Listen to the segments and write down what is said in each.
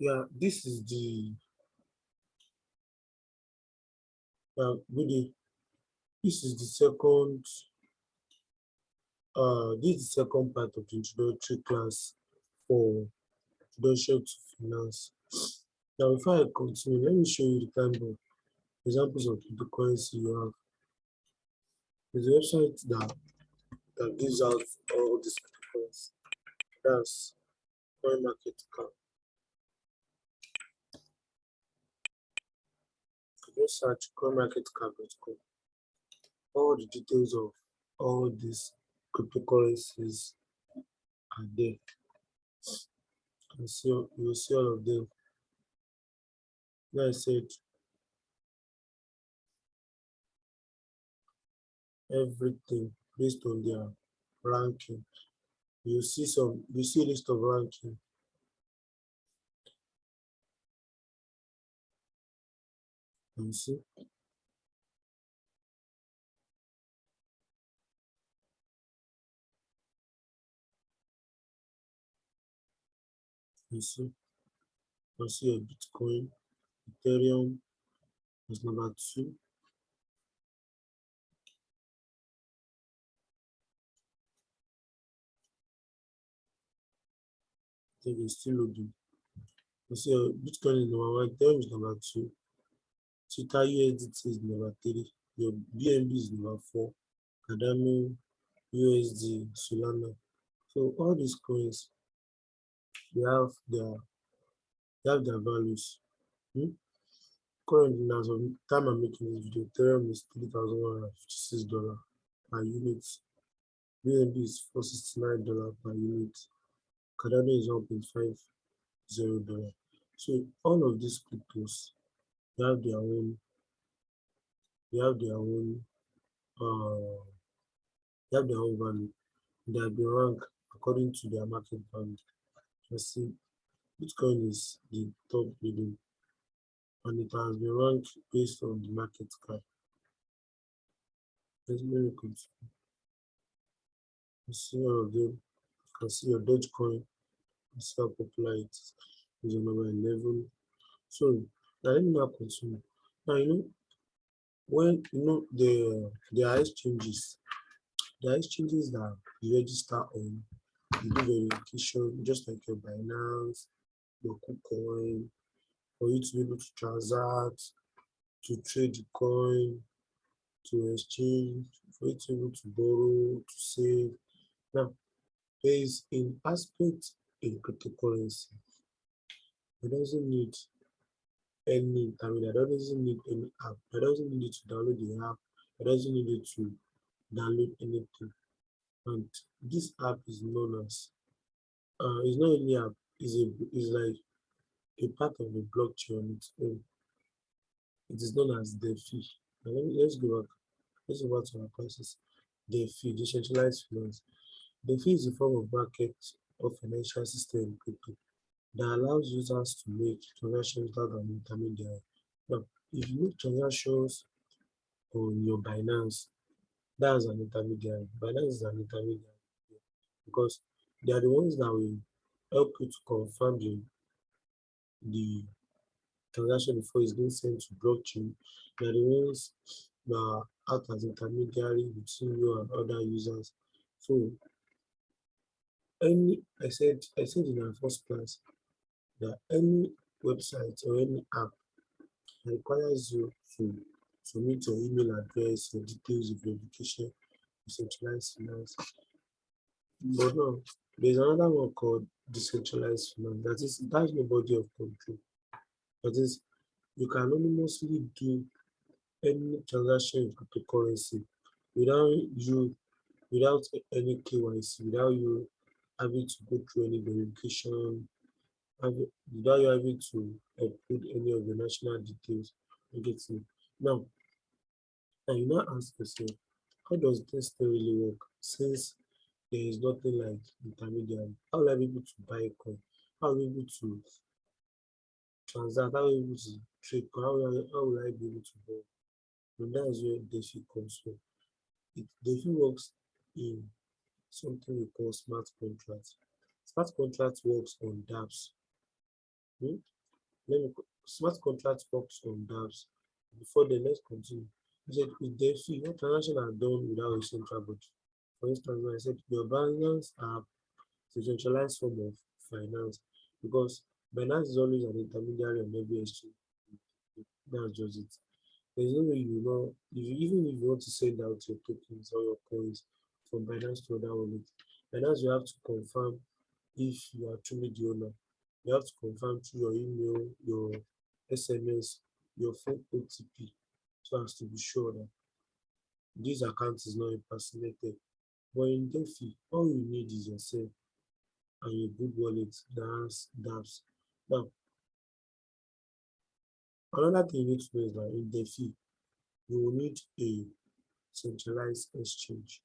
Yeah, this is the really this is the second part of the introductory class for introduction to finance. Now, before I continue, let me show you the kind of examples of cryptocurrency you have. There's a website that gives out all these cryptocurrency. That's CoinMarketCap. Just search coinmarketcap.com. All the details of all these cryptocurrencies are there. And so you will see all of them. Like I said, everything based on their ranking. You see a list of ranking. You see, you see, you see a Bitcoin, Ethereum is number two. I think it's still loading. You see, Bitcoin is number one, Ethereum is number two, Twitter USDT is number three, your BNB is number four, Cardano, USD, Solana. So all these coins, they have their values. Hmm? Currently, as of time I'm making this video, Ethereum is $3,156 per unit. BNB is $469 per unit. Cardano is $1.50. So all of these cryptos, they have their own, they have their own, uh, they have their own value. They have been ranked according to their market value. You see, Bitcoin is the top leading, and it has been ranked based on the market cap. Let me continue. You see all of them. You can see your Dogecoin. You see how popular it is. It's on number 11. So now let me now continue. Now when there are exchanges, that you register on, you do verification, just like your Binance, your KuCoin, for you to be able to transact, to trade the coin, to exchange, for you to be able to borrow, to save. Now, there is an aspect in cryptocurrency. It doesn't need any intermediate, it doesn't need any app, it doesn't need you to download the app, it doesn't need you to download anything. And this app is known as it's not really app, is like a part of the blockchain on its own. It is known as DeFi. Now let's go back. Let's go back to our classes. DeFi, decentralized finance. DeFi is a form of market or financial system in crypto that allows users to make transactions without an intermediary. Now, if you make transactions on your Binance, that's an intermediary. Binance is an intermediary because they are the ones that will help you to confirm the transaction before it's being sent to blockchain. They are the ones that act as intermediary between you and other users. So I said in our first class that any website or any app requires you to submit your email address, your details of your education, decentralized finance. But now there's another one called decentralized finance. That's no body of control. That is, you can anonymously do any transaction in cryptocurrency without you without any KYC, without you having to go through any verification, without you having to upload any of your national details. You get it? Now, and you now ask yourself, how does this thing really work? Since there is nothing like intermediary, how will I be able to buy a coin? How will I be able to transact? How will I be able to trade coin? How will I be able to buy? And that's where DeFi comes from. DeFi works in something we call smart contracts. Smart contracts works on dApps. Hmm? Smart contract works on dApps. Before then, let's continue. He said with DeFi, what transactions are done without a central body. For instance, when I said your Binance app is a centralized form of finance because Binance is always an intermediary on every exchange. That's just it. There's no way you know, even if you want to send out your tokens or your coins from Binance to other wallet, Binance you have to confirm if you are truly the owner. You have to confirm through your email, your SMS, your phone OTP, so as to be sure that this account is not impersonated. But in DeFi, all you need is yourself and your good wallet that has dApps. Now, another thing you need to know is that in DeFi, you will need a centralized exchange,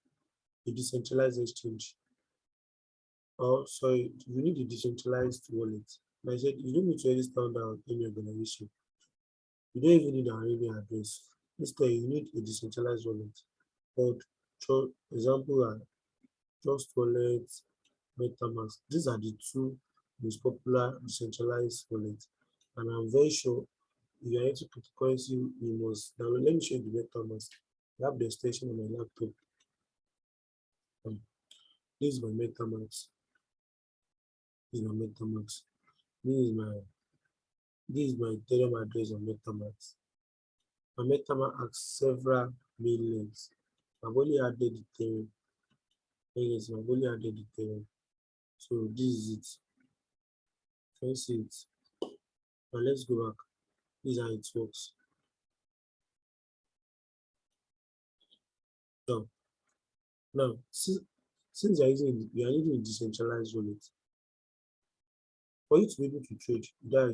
a decentralized exchange. Or sorry, you need a decentralized wallet. Like I said, you don't need to register under any organization. You don't even need an email address. Instead, you need a decentralized wallet called, for example, Trust Wallet, MetaMask. These are the two most popular decentralized wallets. And I'm very sure if you are into cryptocurrency, you must download. Let me show you the MetaMask. I have the extension on my laptop. Um, this is my MetaMask. This is my MetaMask. This is my this is my Ethereum address on MetaMask. My MetaMask has several main links. I've only added Ethereum. Yes, I've only added Ethereum. So this is it. Can you see it? Now let's go back. This is how it works. So now since you are using a decentralized wallet, for you to be able to trade without a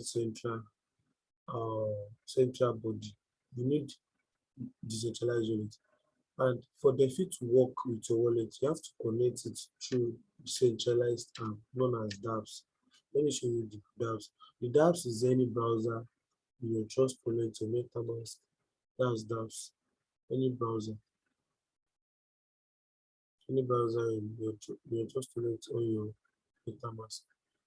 central body, you need decentralized wallet. And for DeFi to work with your wallet, you have to connect it through centralized app known as dApps. Let me show you the dApps. The dApps is any browser in your Trust Wallet or MetaMask. That's dApps. Any browser, any browser in your Trust Wallet or your MetaMask.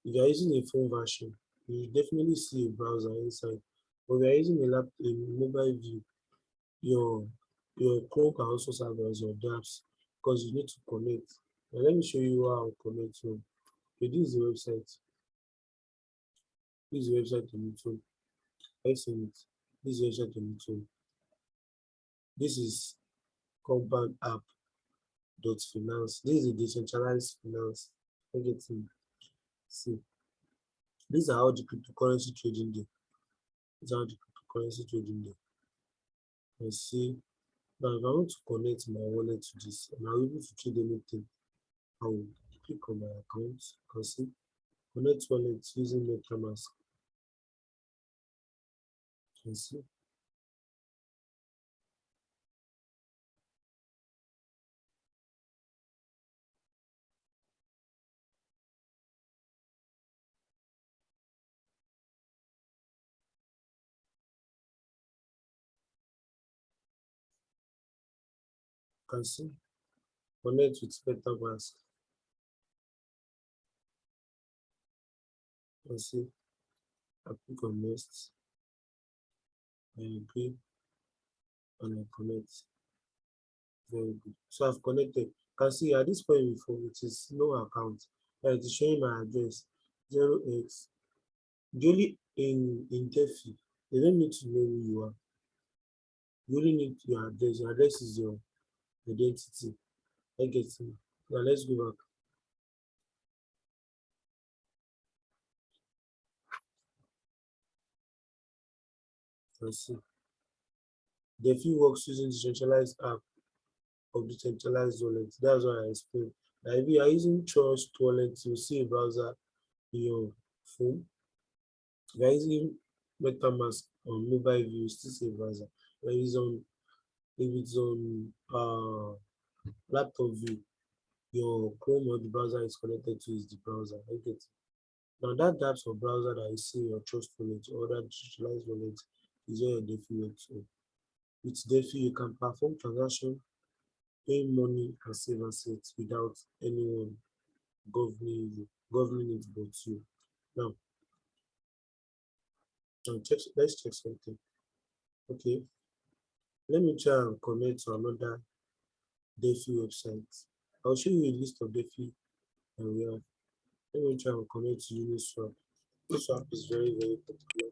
If you are using a phone version, you will definitely see a browser inside. But if you are using a mobile view, your Chrome can also serve as your dApps because you need to connect. Now let me show you how I connect to. Okay, this is the website. This is the website on YouTube. I see it. This is the website on YouTube. This is compound app dot finance. This is a decentralized finance. I get it. See, these are how the cryptocurrency trading day. These are how the cryptocurrency trading day. I see. Now, if I want to connect my wallet to this and I'm able to trade anything, I will click on my account. You can see connect wallet using MetaMask. You can see, you can see connect with MetaMask. You can see I click on next, I agree, and I connect. Very good. So I've connected. You can see at this point before it is no account. It is showing my address 0x. The only in DeFi, they don't need to know who you are. You only need your address. Your address is your identity. I get it. Now let's go back. And see. DeFi works using decentralized app of decentralized wallet. That's what I explained. Now, if you are using Trust Wallet, you see a browser in your phone. If you are using MetaMask on mobile view, you still see a browser. If it's on laptop view, your Chrome or the browser is connected to is the browser. I get it. Now that types of browser that you see your Trust Wallet or that digitalized wallet is where your DeFi works. So with DeFi, you can perform transaction, pay money, and save assets without anyone governing it but you. Now, Now let's check something. Okay, let me try and connect to another DeFi website. I'll show you a list of DeFi and we have. Let me try and connect to Uniswap. Uniswap is very, very popular.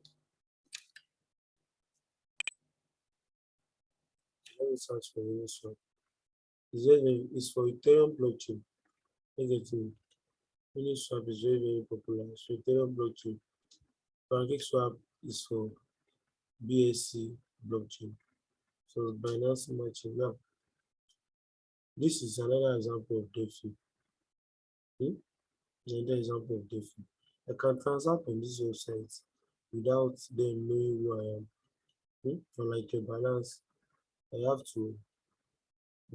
Let me search for Uniswap. It's for Ethereum blockchain. Negative. Uniswap is very, very popular. So Ethereum blockchain. PancakeSwap is for BSC blockchain. So Binance matching. Now, this is another example of DeFi. Hmm? Another example of DeFi. I can transact on this website without them knowing who I am. Unlike a Binance, I have to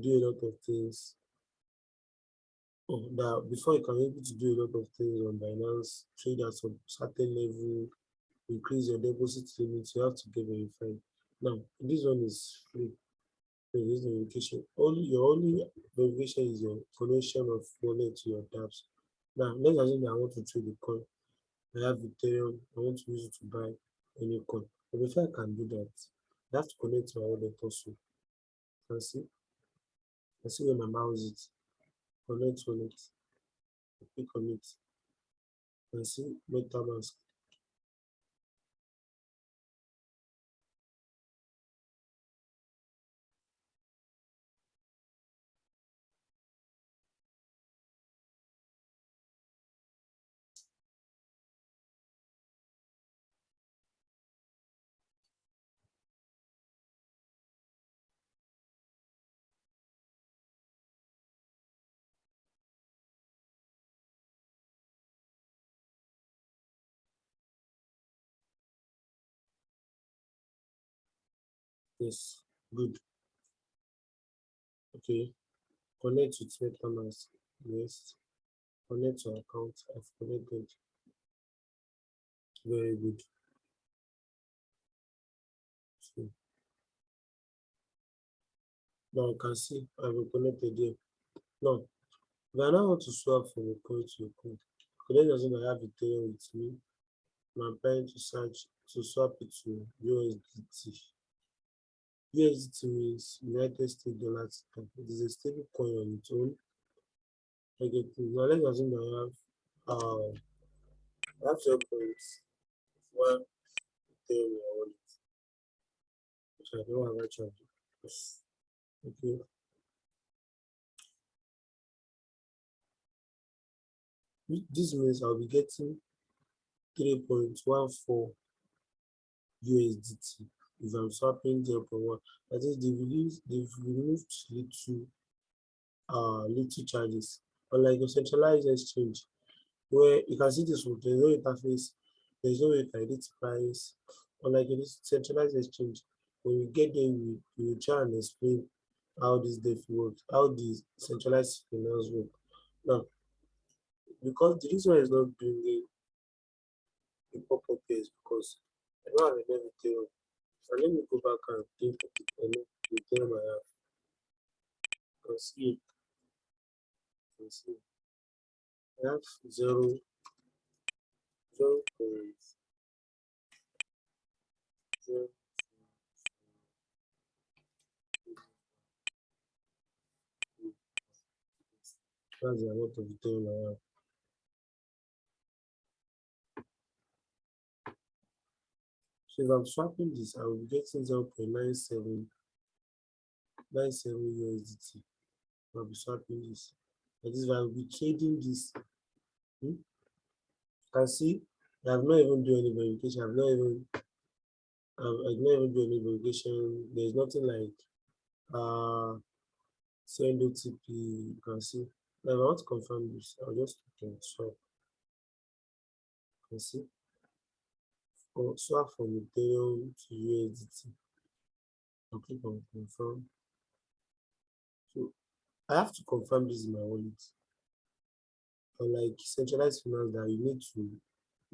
do a lot of things. That before you can be able to do a lot of things on Binance, trade at some certain level, increase your deposit limit, you have to get verified. Now, this one is free. So this verification. Your only verification is your connection of wallet to your dApps. Now, let's assume that I want to trade the coin. I have Ethereum, I want to use it to buy any coin. But before I can do that, I have to connect to my wallet also. You can see where my mouse is. Connect wallet. Click on it. You can see MetaMask. Yes, good. Okay, connect with MetaMask. Yes, connect to account. I've connected. Very good. So now you can see I've connected here. Now, if I now want to swap from a coin to a coin, so let's assume I have Ethereum with me. And I'm trying to search to swap it to USDT. USDT means United States dollars. It is a stable coin on its own. I get it. Now let's assume I have 0.1 Ethereum in my wallet, which I don't have actually. Okay. This means I'll be getting 3.14 USDT if I'm swapping 0.1. I think they've removed little charges. Unlike a centralized exchange, where you can see this one, there's no interface, there's no way to edit price. Unlike a centralized exchange, when we get there, we will try and explain how this DeFi works, how the centralized finance work. Now, because the reason why it's not bringing a pop-up here is because I don't have a Ethereum. So let me go back and think of the Ethereum I have. You can see it. You can see it. I have 0.0. That's the amount of Ethereum I have. So if I'm swapping this, I will be getting 0.9797 USDT. I'll be swapping this. That is why I will be trading this. You can see I have not even done any verification. I've not even done any verification. There's nothing like send OTP. You can see. Now if I want to confirm this, I'll just click on swap. You can see. Or swap from Ethereum to USDT. I'll click on confirm. So I have to confirm this in my wallet. Unlike centralized finance that you need to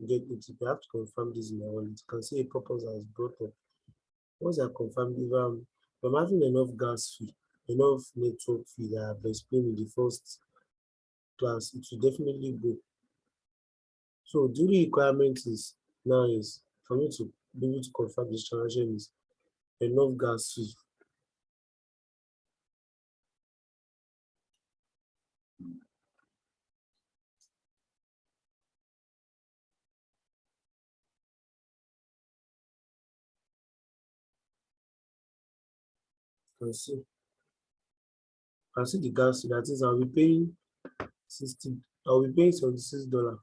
get OTP, I have to confirm this in my wallet. You can see a purpose has brought up. Once I confirm, if I'm having enough gas fee, enough network fee that I've explained in the first class, it will definitely go. So the requirement is now is for me to be able to confirm this transaction is enough gas fee. You can see the gas fee. That is, I'll be paying 60. I'll be paying $76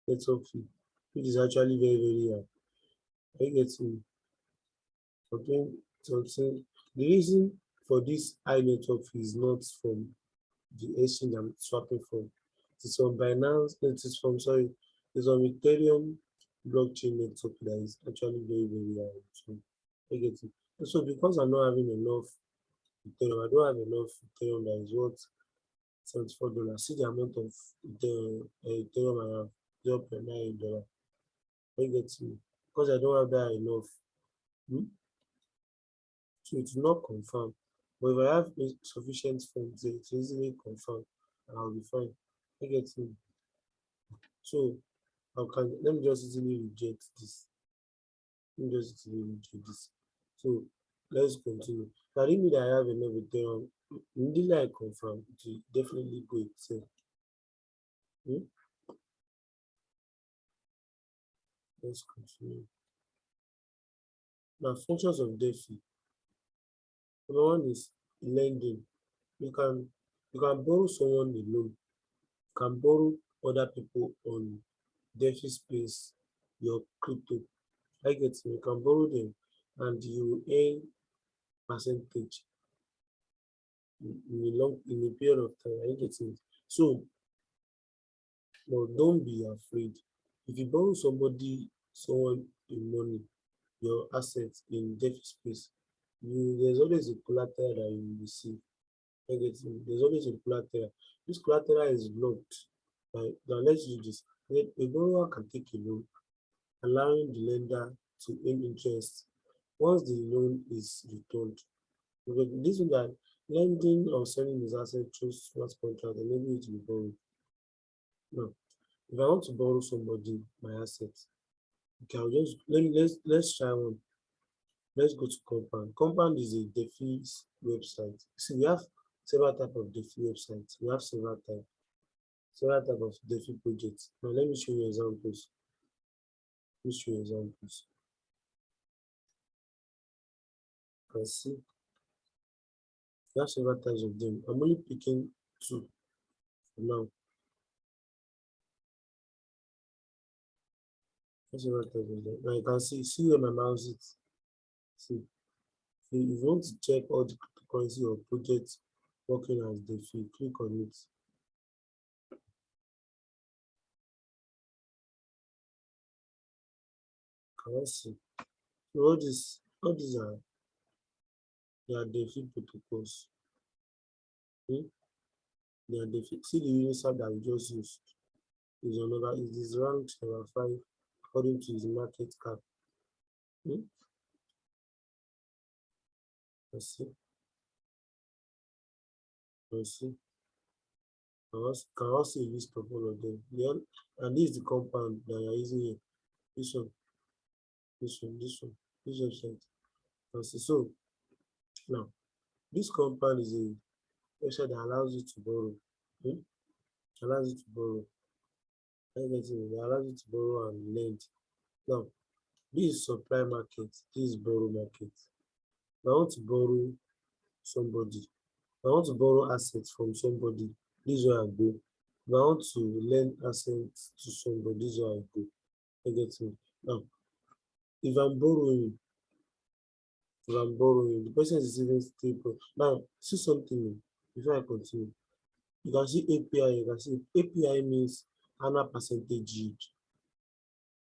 network fee, which is actually very, very high. I get to something something. The reason for this high network fee is not from the exchange I'm swapping from. It is from Binance, it is from sorry, it's from Ethereum blockchain network that is actually very, very high. So I get it. So because I'm not having enough Ethereum, I don't have enough Ethereum that is worth $74. See the amount of Ethereum I have, $0.98. I get it. Because I don't have that enough. Hmm? So it's not confirmed. But if I have sufficient funds, it's easily confirmed and I'll be fine. I get it. So let me just easily reject this. Let me just easily reject this. So let's continue. Now, if I have enough Ethereum, immediately I confirm, it will definitely go itself. Hmm? Let's continue. Now, functions of DeFi. Number one is lending. You can you can borrow someone a loan. You can borrow other people on DeFi space, your crypto. I get it. You can borrow them and you earn percentage in a period of time. I get it. So, but don't be afraid. If you borrow someone in money, your assets in DeFi space, there's always a collateral that you receive. I get it. There's always a collateral. This collateral is blocked. Now let's do this. A borrower can take a loan, allowing the lender to earn interest once the loan is returned. Because this is that lending or selling his asset through smart contract enable you to be borrowed. Now, if I want to borrow somebody my assets, okay, I'll just let's try one. Let's go to Compound. Compound is a DeFi website. See, we have several types of DeFi websites. We have several types of DeFi projects. Now, let me show you examples. Let me show you examples. You can see we have several types of them. I'm only picking two for now. Several types of them. Now you can see where my mouse is. See, if you want to check all the cryptocurrency or projects working as DeFi, click on it. Can I see? So all these are they are DeFi protocols. Hmm? They are DeFi. See the user that we just used is ranked number 5 according to his market cap. Hmm? Let's see. Let's see. Can also see a list of all of them. And this is the compound that you are using here. This one, this website. Can see. So now this compound is a website that allows you to borrow. Hmm? Allows you to borrow. It allows you to borrow and lend. Now, this is supply market, this is borrow market. If I want to borrow somebody, if I want to borrow assets from somebody, this is where I go. If I want to lend assets to somebody, this is where I go. I get me. Now, if I'm borrowing, the person is even stable. Now, see something before I continue. You can see API, you can see API means annual percentage yield,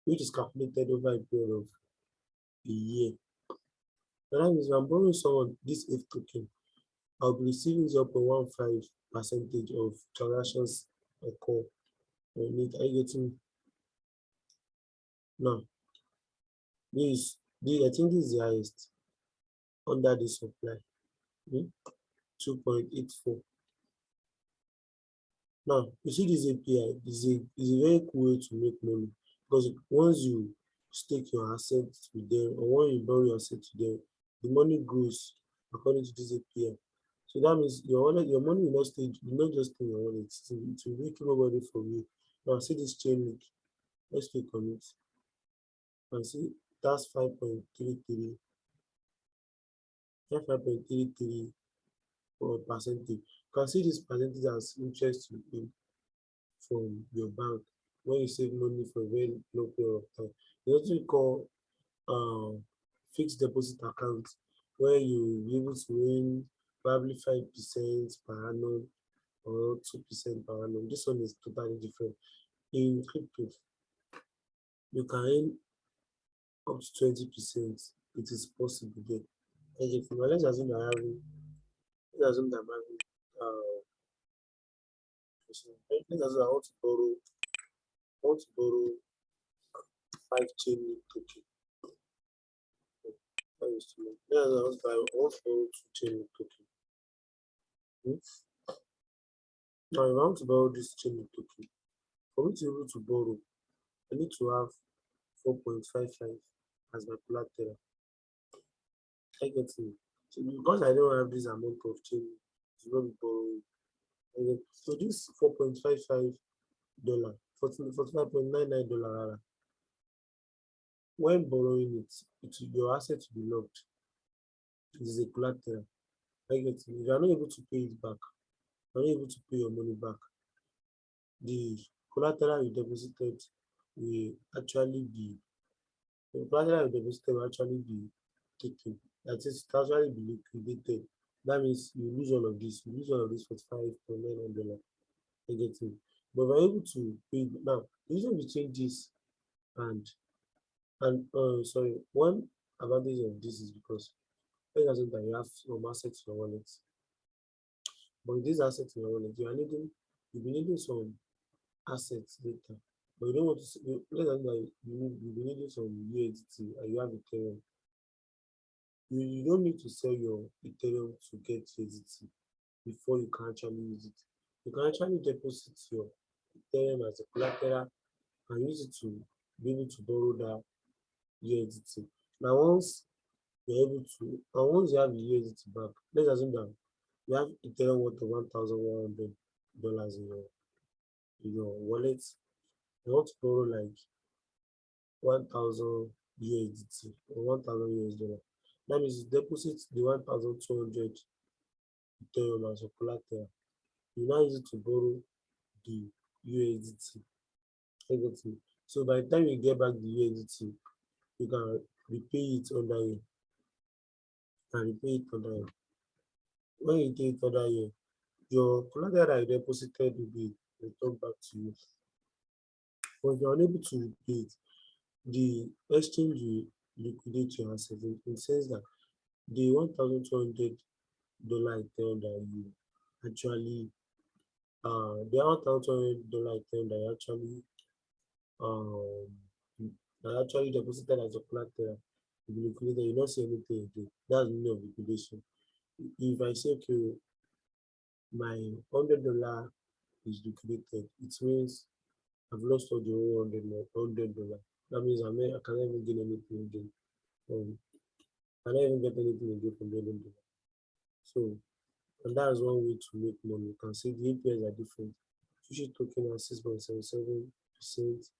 which is calculated over a period of a year. That means if I'm borrowing someone this ETH token, I'll be receiving 0.15 percentage of transactions occur on it. Are you getting now? I think this is the highest under the supply. 2.84. Now you see this API is a very cool way to make money because once stake your assets with them or when you borrow your assets to them, the money grows according to this APM. So that means your wallet, your money will not stay, will not just stay in your wallet. It will make nobody from you. Now see this chain link. Let's click on it and see that's 5.33. That's 5.33 for percentage. You can see this percentage as interest you pay from your bank when you save money for a very long period of time. There's what we call fixed deposit account where you be able to win probably 5% per annum or 2% per annum. This one is totally different. In crypto, you can earn up to 20%. It is possible there. And if you let's assume that let's assume that I'm having let's assume I want to borrow 5 chain token. That is too much. I want to borrow 2 chain token. Hmm? Now, if I want to borrow this chain token, for me to be able to borrow, I need to have 4.55 as my collateral. I get it. So because I don't have this amount of chain to not be borrowing, I get, so this $4.55, 45.99 when borrowing your asset will be locked. It is a collateral. I get it. If you are not able to pay it back, you are not able to pay your money back, the collateral you deposited will actually be the collateral you deposited will actually be taken. That is, it will actually be liquidated. That means you lose all of this. You lose all of this $45.99. I get it. But if you're able to pay now, the reason between this and sorry, one advantage of this is because let's assume that you have some assets in your wallet. But with these assets in your wallet, you'll be needing some assets later. But you don't want to let's assume that you'll be needing some USDT and you have Ethereum. You don't need to sell your Ethereum to get USDT before you can actually use it. You can actually deposit your Ethereum as a collateral and use it to be able to borrow that USDT. Now once you have the USDT back, let's assume that you have Ethereum worth of $1,100 in your wallet. You want to borrow like 1,000 USDT or 1,000 US dollar. That means you deposit the 1,200 Ethereum as a collateral. You now use it to borrow the USDT. Everything. So by the time you get back the USDT, you can repay it under year. When you pay it under year, your collateral you deposited will be returned back to you. But if you're unable to repay it, the exchange will liquidate your asset in the sense that the $1,200 Ethereum that you actually the $1,200 Ethereum um that actually deposited as a collateral will be liquidated. You don't see anything again. That's the meaning of liquidation. If I say okay, my $100 is liquidated, it means I've lost all the whole $100. That means I cannot even gain anything again. I cannot even get anything again from the $100. So, and that is one way to make money. You can see the APIs are different. Sushi token has 6.77%.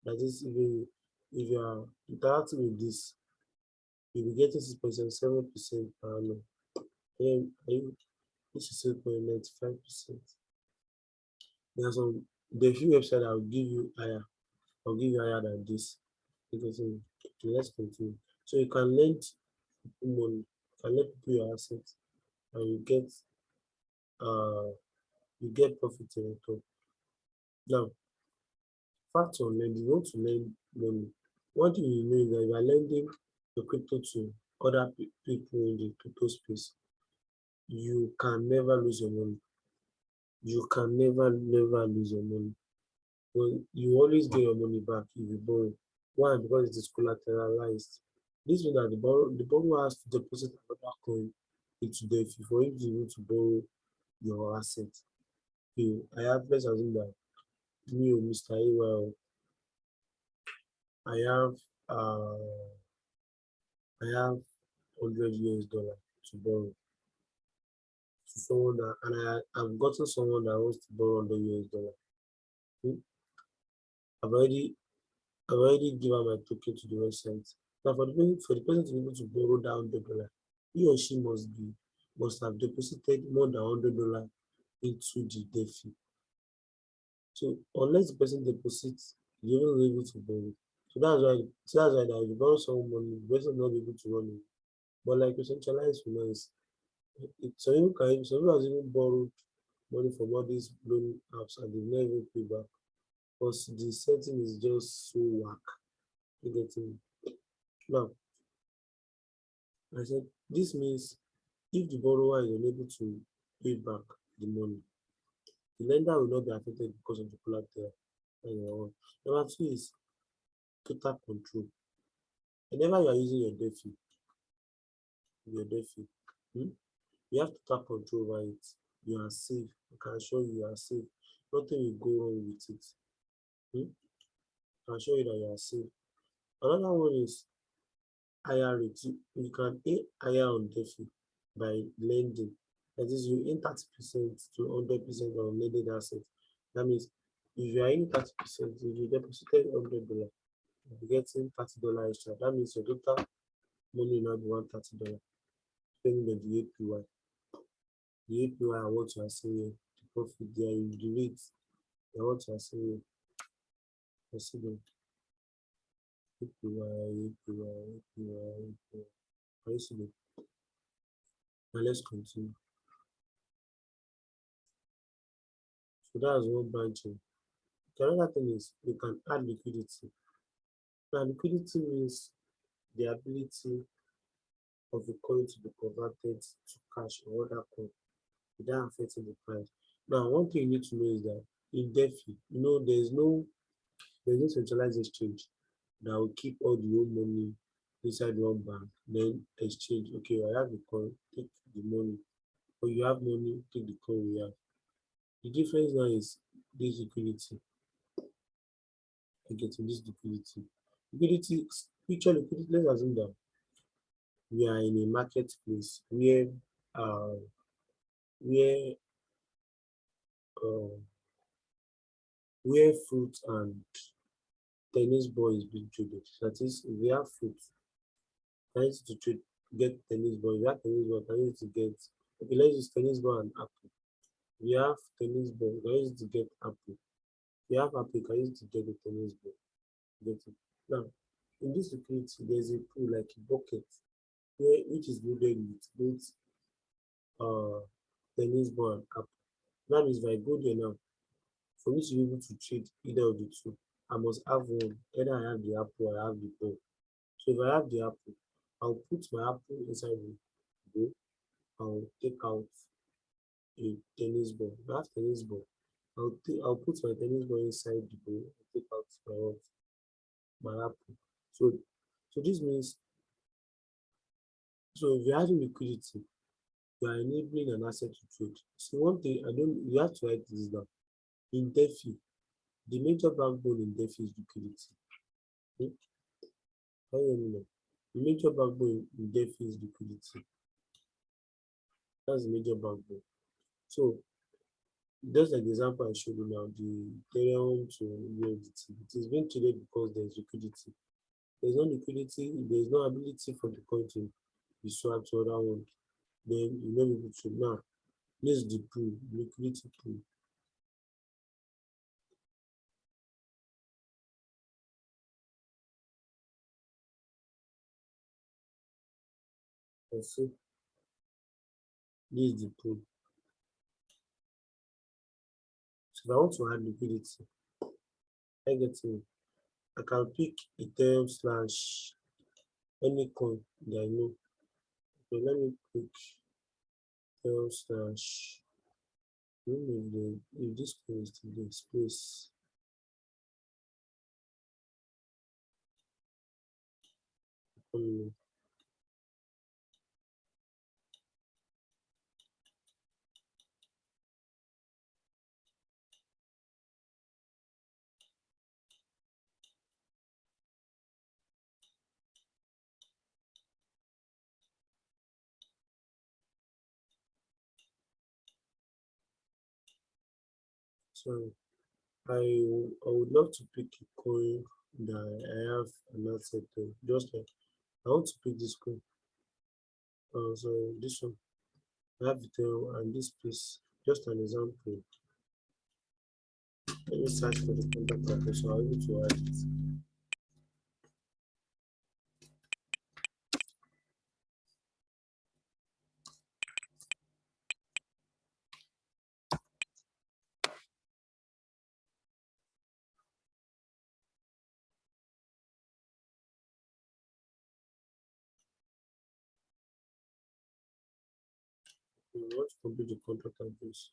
That is, if you are interacting with this, you'll be getting 6.77% per annum. Then this is 6.95%. There are few websites that will give you higher. I'll give you higher than this. Because let's continue. So you can lend people money, you can lend people your assets, and uh you get profit in return. Now, fact on lending, you want to lend money. One thing you know is that you are lending your crypto to other people in the crypto space, you can never lose your money. You can never lose your money. But you always get your money back if you borrow. Why? Because it is collateralized. This means that the borrower has to deposit another coin into the fee for him to be able to borrow your asset. Okay, I have let's assume that me or Mr. AY, I have uh, I have 100 US dollar to borrow to someone that, and I've gotten someone that wants to borrow 100 US dollar. Hmm, I've already I've already given my token to the website. Now for the person to be able to borrow that $100, he or she must have deposited more than $100 into the DeFi. So unless the person deposits, you won't be able to borrow. So that's why that if you borrow someone money, the person will not be able to run it. But like with centralized finance, some people has even borrowed money from all these loan apps and they've never even paid back. Because the setting is just so whack. You get me? Now, I said this means if the borrower is unable to pay back the money, the lender will not be affected because of the collateral. That's number one. Number two is total control. Whenever you are using your DeFi, hmm, you have total control over it. You are safe. I can assure you, you are safe. Nothing will go wrong with it. Hmm? I can assure you that you are safe. Another one is higher rate. You can earn higher on DeFi by lending. That is, you earn 30% to 100% on lended assets. That means if you are in 30%, if you deposited $100, you're getting $30 extra. That means your total money will now be $130, depending on the APY. The APY and what you are seeing here, the profit there, the rate, and what you are seeing here. You see them APY, APY, APY, APY. Can you see them? Now let's continue. So that's one branching. The other thing is you can add liquidity. Now liquidity means the ability of a coin to be converted to cash or other coin without affecting the price. Now one thing you need to know is that in DeFi, there's no centralized exchange that will keep all the old money inside one bank, then exchange. Okay, I have the coin, take the money. Or you have money, take the coin we have. The difference now is this liquidity. I get to this liquidity. Liquidity, picture liquidity, let's assume that we are in a marketplace uh, where uh, where fruit and tennis ball is being traded. That is, if we have fruit, can use to trade get tennis ball. If we have tennis ball, can use to get okay, let's use tennis ball and apple. If we have tennis ball, can use to get apple. If you have apple, can use to get the tennis ball. Get it? Now, in this liquidity, there's a pool like a bucket which is loaded with both uh tennis ball and apple. That means if I go there now, for me to be able to trade either of the two, I must have one. Either I have the apple or I have the ball. So if I have the apple, I'll put my apple inside the bowl. I'll take out a tennis ball. If I have tennis ball, I'll put my tennis ball inside the bowl and take out my apple. So this means so if you're adding liquidity, you are enabling an asset to trade. So one thing I don't you have to write this down. In DeFi, the major backbone in DeFi is liquidity. Okay? Can you hear me now? The major backbone in DeFi is liquidity. That's the major backbone. So just like the example I showed you now, the Ethereum to USDT, it is being traded because there's liquidity. There's no liquidity, there's no ability for the coin to be swapped to other one. Then you know able to now. This is the pool, liquidity pool. And so this is the pool. So if I want to add liquidity, I get to I can pick Ethereum slash any coin that I know. So let me pick Ethereum slash I don't know if this coin is still there, space. So I would love to pick a coin that I have an asset to. Just like I want to pick this coin. So this one I have it and this piece. Just an example. Let me search for the contact address so I'll be able to add it. I want to complete the contact address.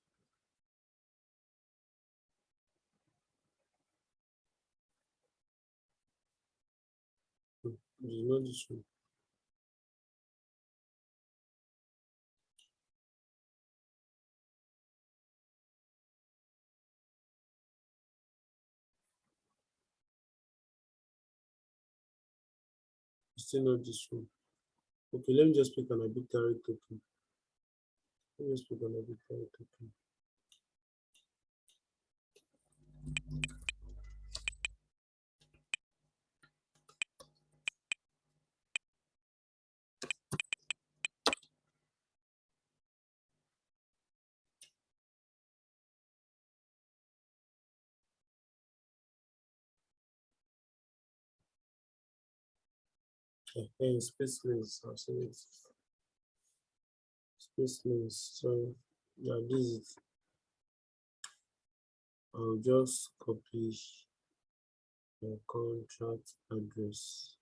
It is not this one. It's still not this one. Okay, let me just pick an arbitrary token. Let me just pick an arbitrary token. Okay, space lanes. I've seen it. Space lanes. So yeah, this is. I'll just copy the contract address.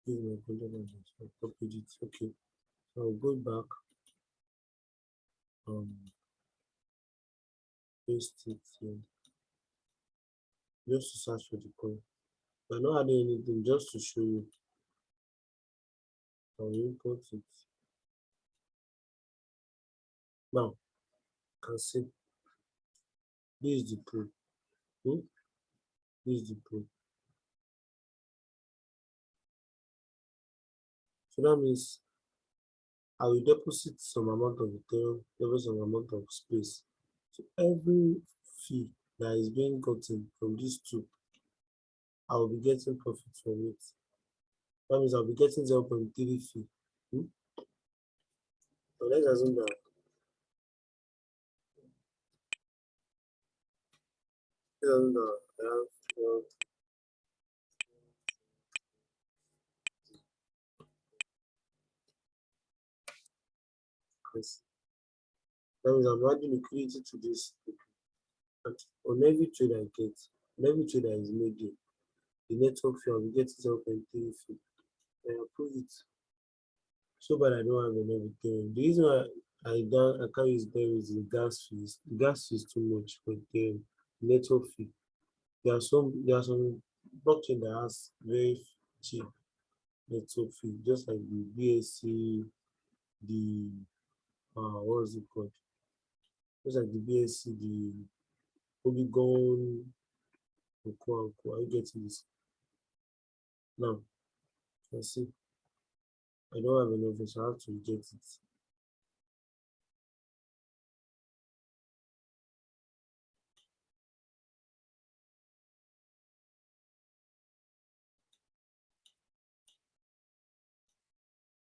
This is my contact address. I copied it. Okay. So I'll go back. Paste it here. Just to search for the coin. I'm not adding anything just to show you. I'll import it. Now, you can see this is the proof. Hmm? This is the proof. So that means I will deposit some amount of Ethereum, deposit some amount of space. So every fee that is being gotten from these two, I will be getting profit from it. That means I'll be getting 0.3 fee. Hmm? So let's assume that I have 'cause that means I'm adding liquidity to this. And on every trade I get, on every trade that is made in, the network fee I'll be getting 0.3 fee. I approve it. So bad I don't have enough Ethereum. The reason why I can't use Ethereum is the gas fees. The gas fee is too much for Ethereum. Network fee. There are some blockchain that has very cheap network fee, just like the BSC, the what was it called? Just like the BSC, the Polygon, Are you getting this? Now, let's see. I don't have enough, so I have to reject it.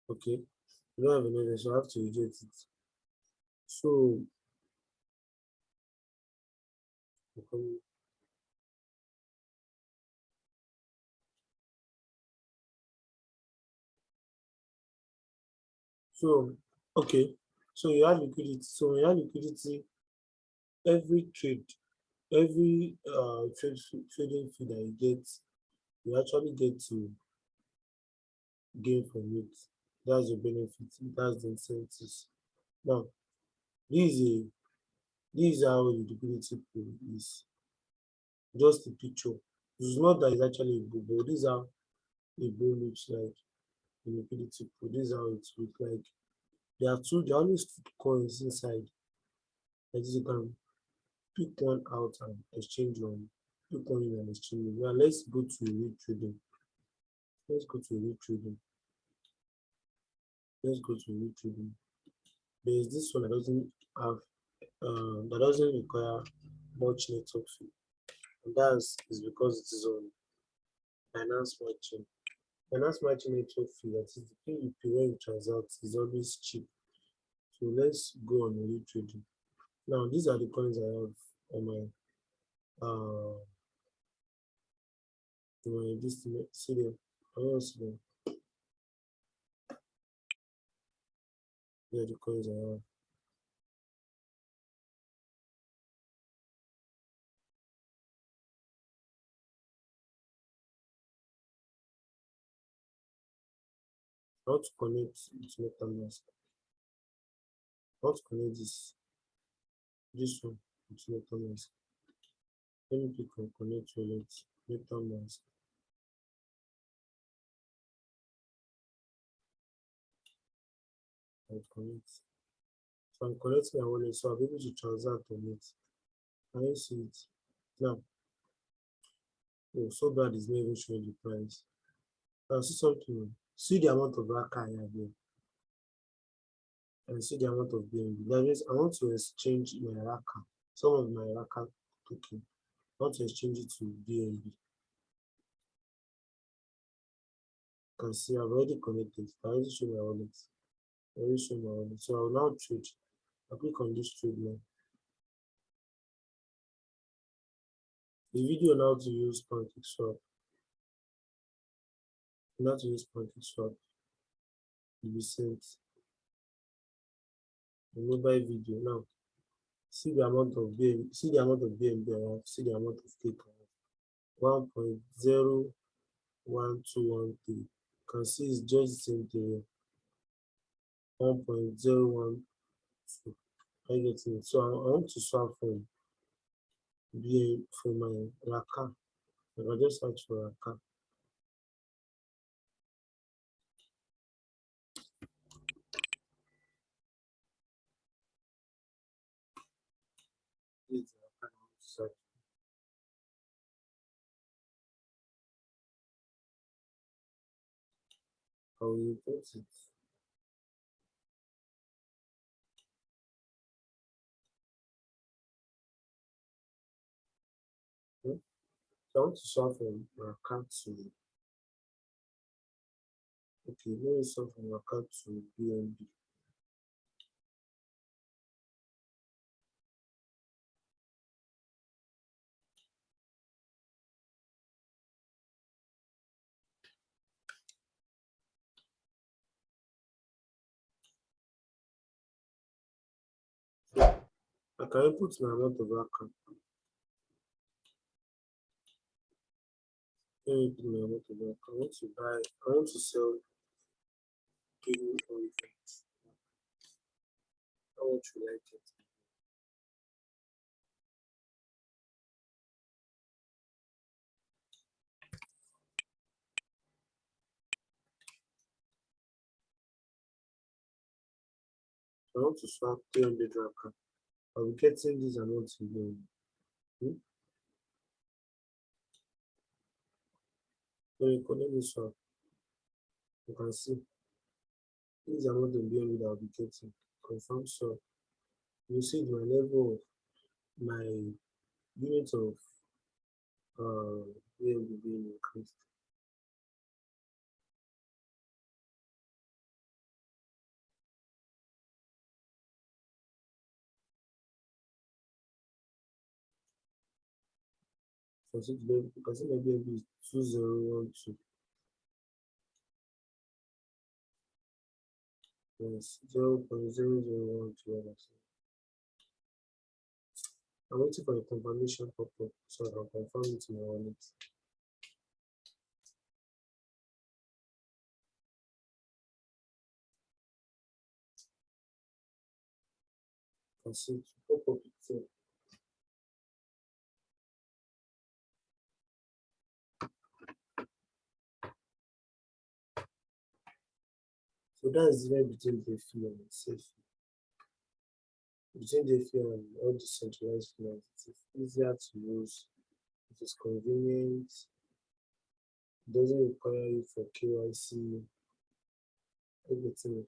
Okay, I don't have enough, so I have to reject it. So, um, so okay, so you have liquidity. So when you have liquidity, every trade, every trading fee that you get, you actually get to gain from it. That's the benefit. That's the incentives. Now, this is a this is how the liquidity pool is. Just a picture. It's not that it's actually a bull, but this is how a bull looks like. The liquidity pool. This is how it looks like. There are always two coins inside. Like this, you can pick one out and exchange one. Pick one in and exchange one. Now let's go to read trading. Let's go to retraining. Let's go to retraining. There is this one that doesn't have that doesn't require much network fee. And that is because it is on Binance Smart Chain. Binance Smart Chain network fee, that is the thing you pay when you transact, is always cheap. So let's go on retraining. Now these are the coins I have on my this see them. I don't see them. Yeah, the coins I have. How to connect with MetaMask. How to connect this one with MetaMask. Let me click on connect wallet, MetaMask. And connect. So I'm connecting my wallet, so I'll be able to transact on it. Can you see it? Now, oh, so bad is not even showing the price. Now, see something. See the amount of Raka I have here. And see the amount of BNB. That means I want to exchange my Raka, some of my Raka token. I want to exchange it to BNB. You can see I've already connected. I already show my wallet. I already show my wallet. So I will now trade. I'll click on this trade now. The video now to use PancakeSwap. Now to use PancakeSwap. Will be sent a mobile video. Now see the amount of BNB, see the amount of BNB I have, see the amount of cake I have. 1.01213. You can see it's just the same thing here. 1.012. I get it. So I want to swap from BNB for my Raka. I can just search for Raka. This is Raka I want to search. I will import it. Hmm? So I want to swap from Raka to, okay, let me swap from Raka to BNB. I can input my amount of Raka. Let me put my amount of Raka. I want to sell gaming content. How much you like it? I want to swap 300 Raka. I'll be getting this amount again. Hmm? Let me swap. You can see this is amount of BNB that I'll be getting. Confirm swap. You see my level of my unit of BNB being increased. You can see my BNB is 2012. Yes, 0.0012. I'm waiting for a confirmation pop-up so I can confirm it in my wallet. You can see it pop up itself. So that's the difference between DeFi and SafeFi. Between DeFi and all decentralized finance, it is easier to use, it is convenient, doesn't require you for KYC, everything. You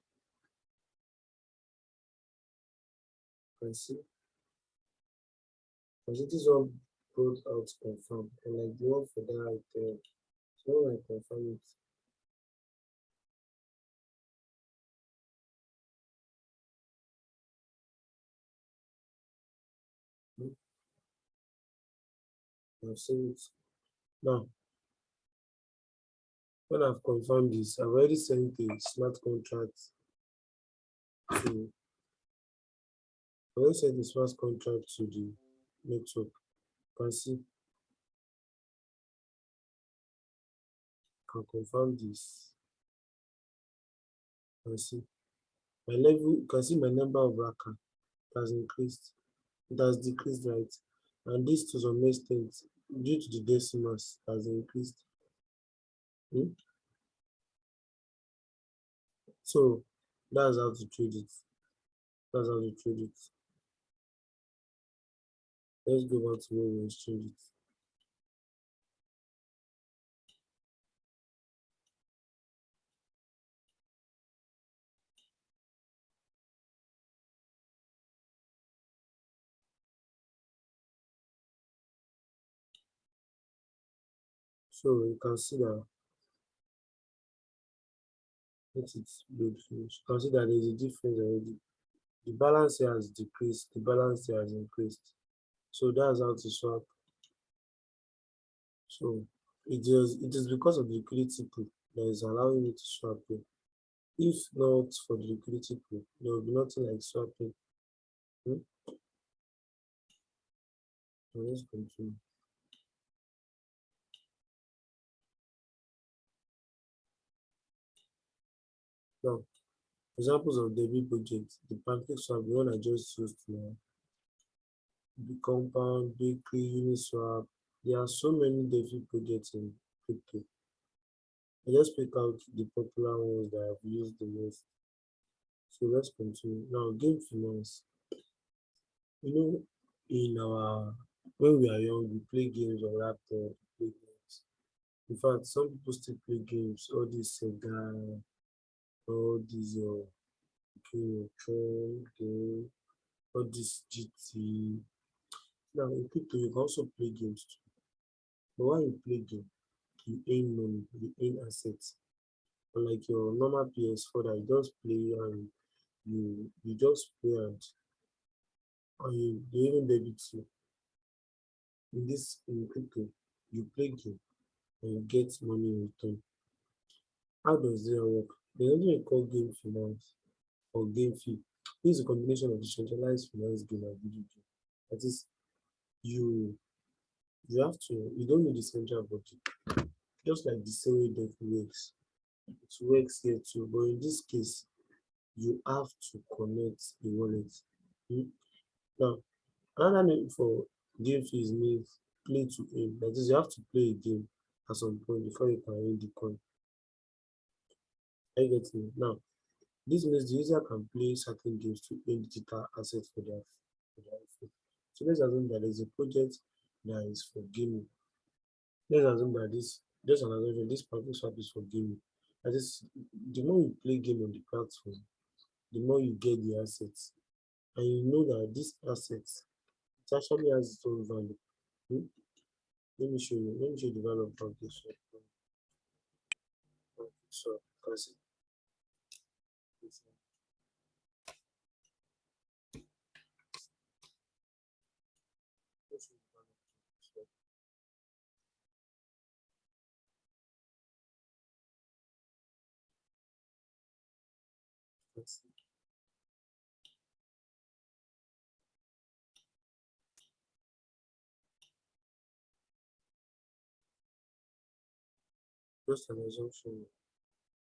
can see. Because this one brought out confirm, and like the one for that, so when I confirm it, hmm, I've seen it. Now, when I've confirmed this, I've already sent a smart contract to, I already sent the smart contract to the network. You can see, can confirm this. You can see my level, you can see my number of Raka has increased. It has decreased, right? And this to some extent, due to the decimals, has increased. Hmm? So that's how to trade it. That's how to trade it. Let's go back to where we exchange it. So you can see that, let it load finish. You can see that there's a difference already. The balance here has decreased, the balance here has increased. So that's how to swap. So it is because of the liquidity pool that is allowing me to swap here. If not for the liquidity pool, there will be nothing like swapping. Hmm? So let's continue. Now, examples of debit projects, the pancake swap, the one I just used now, the compound, bakery, Uniswap. There are so many debit projects in crypto. I just pick out the popular ones that I've used the most. So let's continue. Now, game finance. You know, in our when we are young, we play games on laptop, play games. In fact, some people still play games, all these Sega, all these Game of Thrones game, all this GT. Now in crypto you can also play games too. But when you play game, you earn money, you earn assets. Unlike your normal PS4 that you just play and you just play and you they even debit you. In crypto, you play game and you get money in return. How does it work? There's something we call game finance or game fee. This is a combination of decentralized finance game and video game. That is, you you don't need the central budget, just like the same way that works. It works here too, but in this case, you have to connect the wallet. Hmm? Now, another name for game fees means play to earn. That is, you have to play a game at some point before you can earn the coin. I get me. Now, this means the user can play certain games to earn digital assets for their phone. So let's assume that there's a project that is for gaming. Let's assume that just an assumption, this public swap is for gaming. That is, the more you play game on the platform, the more you get the assets. And you know that this assets, it actually has its own value. Hmm? Let me show you. Let me show you the value of public swap. Public swap, because it's let's show you the value of public swap. Let's see. Just an assumption.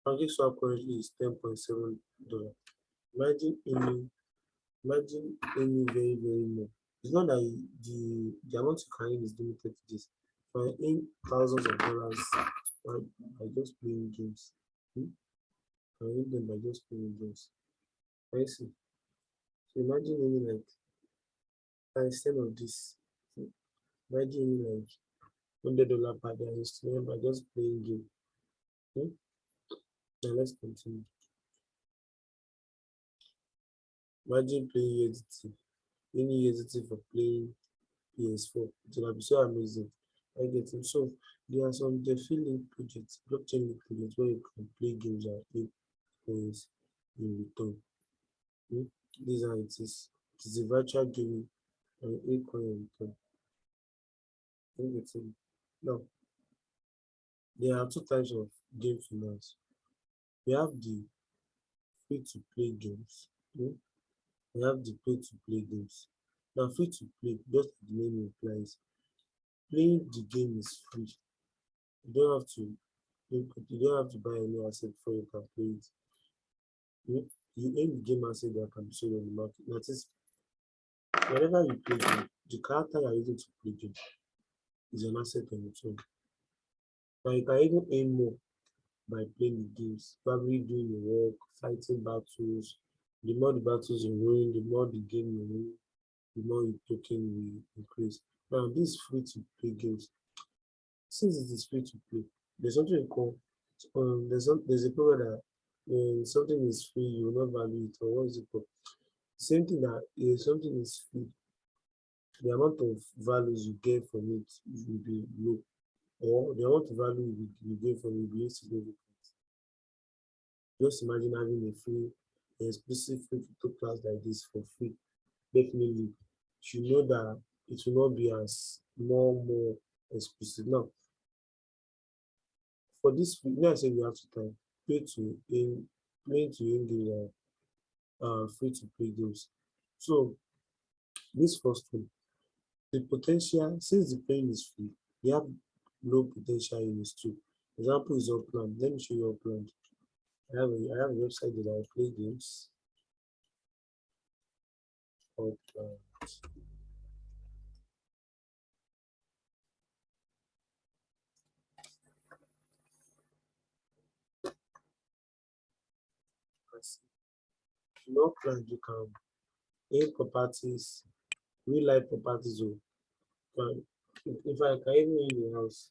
Public swap currently is $10.7. Imagine any very, very more. It's not that the amount you can earn is limited to this. You can earn thousands of dollars by just playing games. Hmm? You can earn them by just playing games. I see. So imagine earning like times 10 of this. Hmm? Imagine earning like $100 per day. I used to remember just playing game. Hmm? Now let's continue. Imagine playing USDT. Any USDT for playing PS4. It will be so amazing. I get it. So there are some DeFi link projects, blockchain link projects where you can play games and pay coins in return. Hmm? These are it is. It is a virtual gaming and a coin in return. I get it. Now there are two types of game finance. We have the free to play games. Hmm? We have the pay to play games. Now free to play, just like the name implies, playing the game is free. You don't have to you don't have to buy any asset before you can play it. You own the game asset that can be sold on the market. That is, whenever you play game, the character you are using to play game is an asset on its own. Now you can even earn more by playing the games, probably doing your work, fighting battles. The more the battles you win, the more the game you win, the more your token will increase. Now this free to play games, since it is free to play, there's something we call there's a problem that when something is free, you will not value it, or what is it called? Same thing that if something is free, the amount of values you get from it will be low, or the amount of value you get from it will be insignificant. Just imagine having a free, exclusive free crypto class like this for free. Definitely, you know that it will not be as more exclusive. Now, for this, now I say we have to time pay to in pay to in the free to play games. So this first one, the potential since the playing is free, we have low potential in this too. Example is Upland. Let me show you Upland. I have a website that I play games. Upland. In Upland, you can own properties, real life properties. Oh, can, if I can even in the house,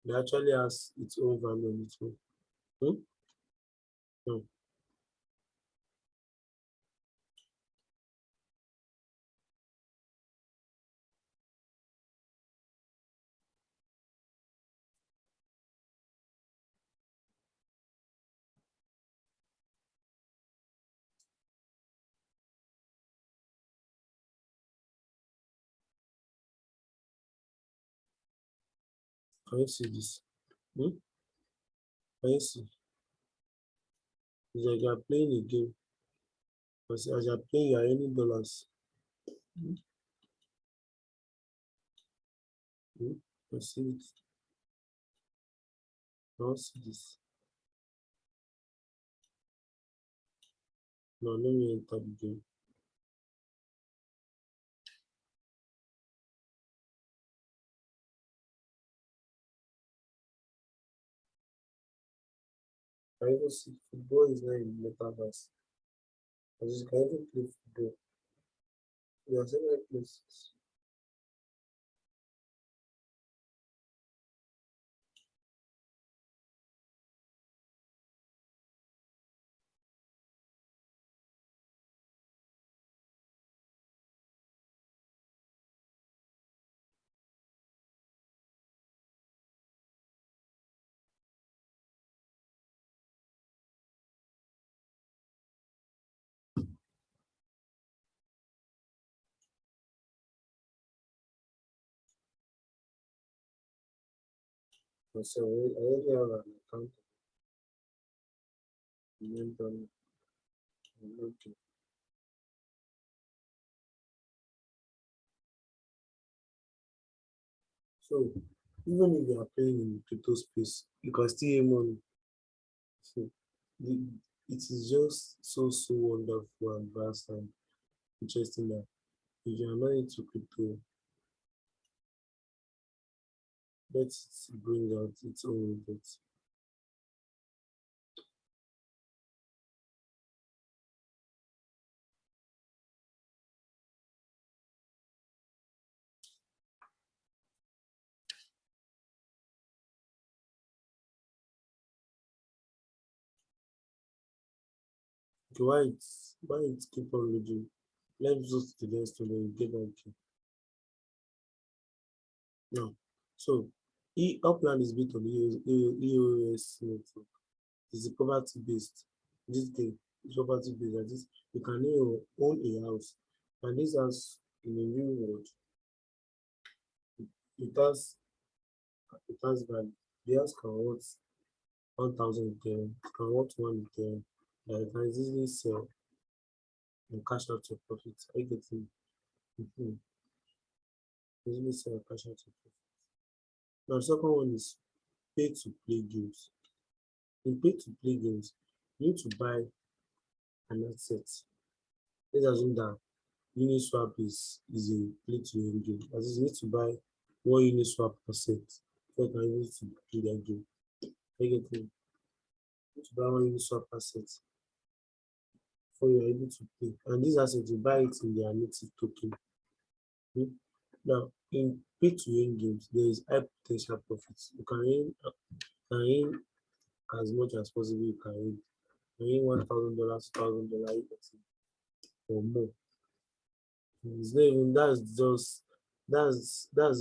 it actually has its own value on its own. Hmm? No, can you see this? Hmm? Can you see? It's like you're playing a game. As you're playing, you're earning dollars. Hmm? Hmm? You see it? Now see this. Now let me enter the game. I even see football is not in metaverse. As you can even play football. There are several places. So I already have an account and then okay. So even if you are playing in crypto space, you can still earn money. So the, it is just so wonderful and vast and interesting that if you are not into crypto, let it bring out its own results. Okay, why it keep on loading? Let's go to the next one, then you get back here. Now, so Upland is built on EOS network. It's a property based. This game is property based. That is, you can own a house, and this house in the real world, it has it has value. The house can worth 1,000 Ethereum, it can worth 1 Ethereum. That you can easily sell and cash out your profit. Are you getting? Mm-hmm. Easily sell and cash out your profit. Now, the second one is pay to play games. In pay to play games, you need to buy an asset. Let's assume that Uniswap is a play to earn game. That is, you need to buy one Uniswap asset before you can use to play that game. Are you getting? You need to buy one Uniswap asset before you are able to play. And this asset, you buy it in their native token. Hmm? Now, in pay to earn games, there is high potential profits. You can earn as much as possible. You can earn. You earn $1,000, $2,000, or more. It's not even that's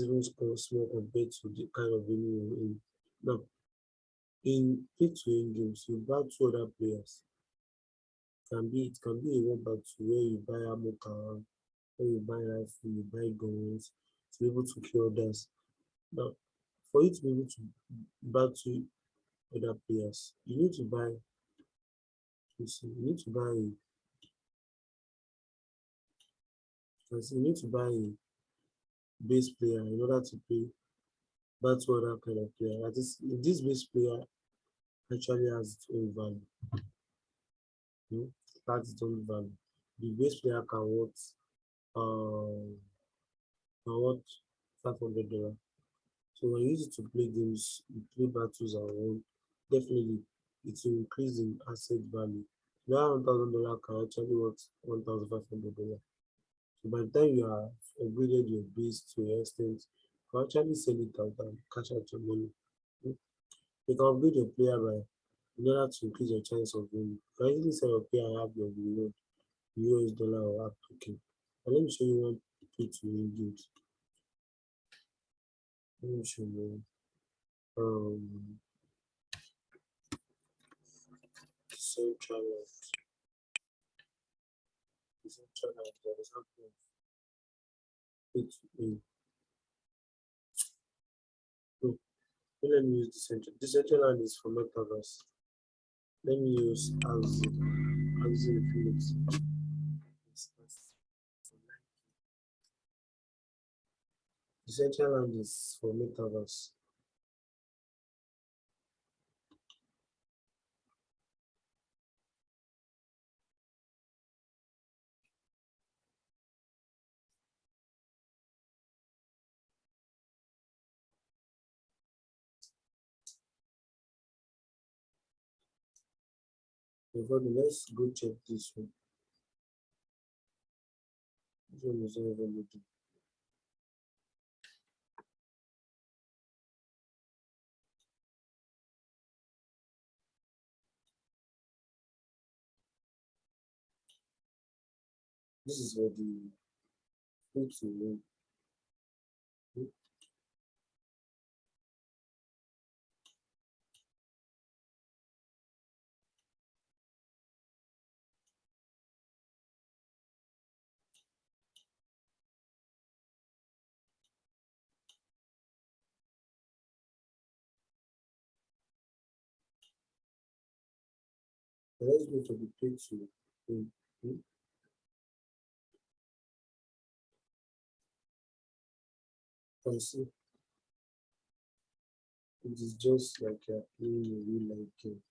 even small compared to the kind of venue you're in. Now, in pay to earn games, you buy two other players. It can be a one by two where you buy ammo can, where you buy rifle, you buy guns to be able to kill others. Now, for you to be able to battle other players, you need to buy a base player in order to play battle other kind of player. That is, this base player actually has its own value. Hmm? That's its own value. The base player um can worth $500. So when you use it to play games, you play battles and won, definitely it will increase in asset value. That $1,000 can actually worth $1,500. So by the time you have upgraded your base to an extent, you can actually sell it out and cash out your money. Hmm? You can upgrade your player by in order to increase your chance of winning. You can easily sell your player and have your reward US dollar or app token. And let me show you one pay to win games. Let me show you um Central Central for example pay to win. So let me use the central. The central land is for metaverse. Let me use Axie Infinity. The central land is for metaverse. Before the let's go check this one. This one is not even loading. This is for the pay to win. Let's go to the pay to win. You can see it is just like you're playing a real life game.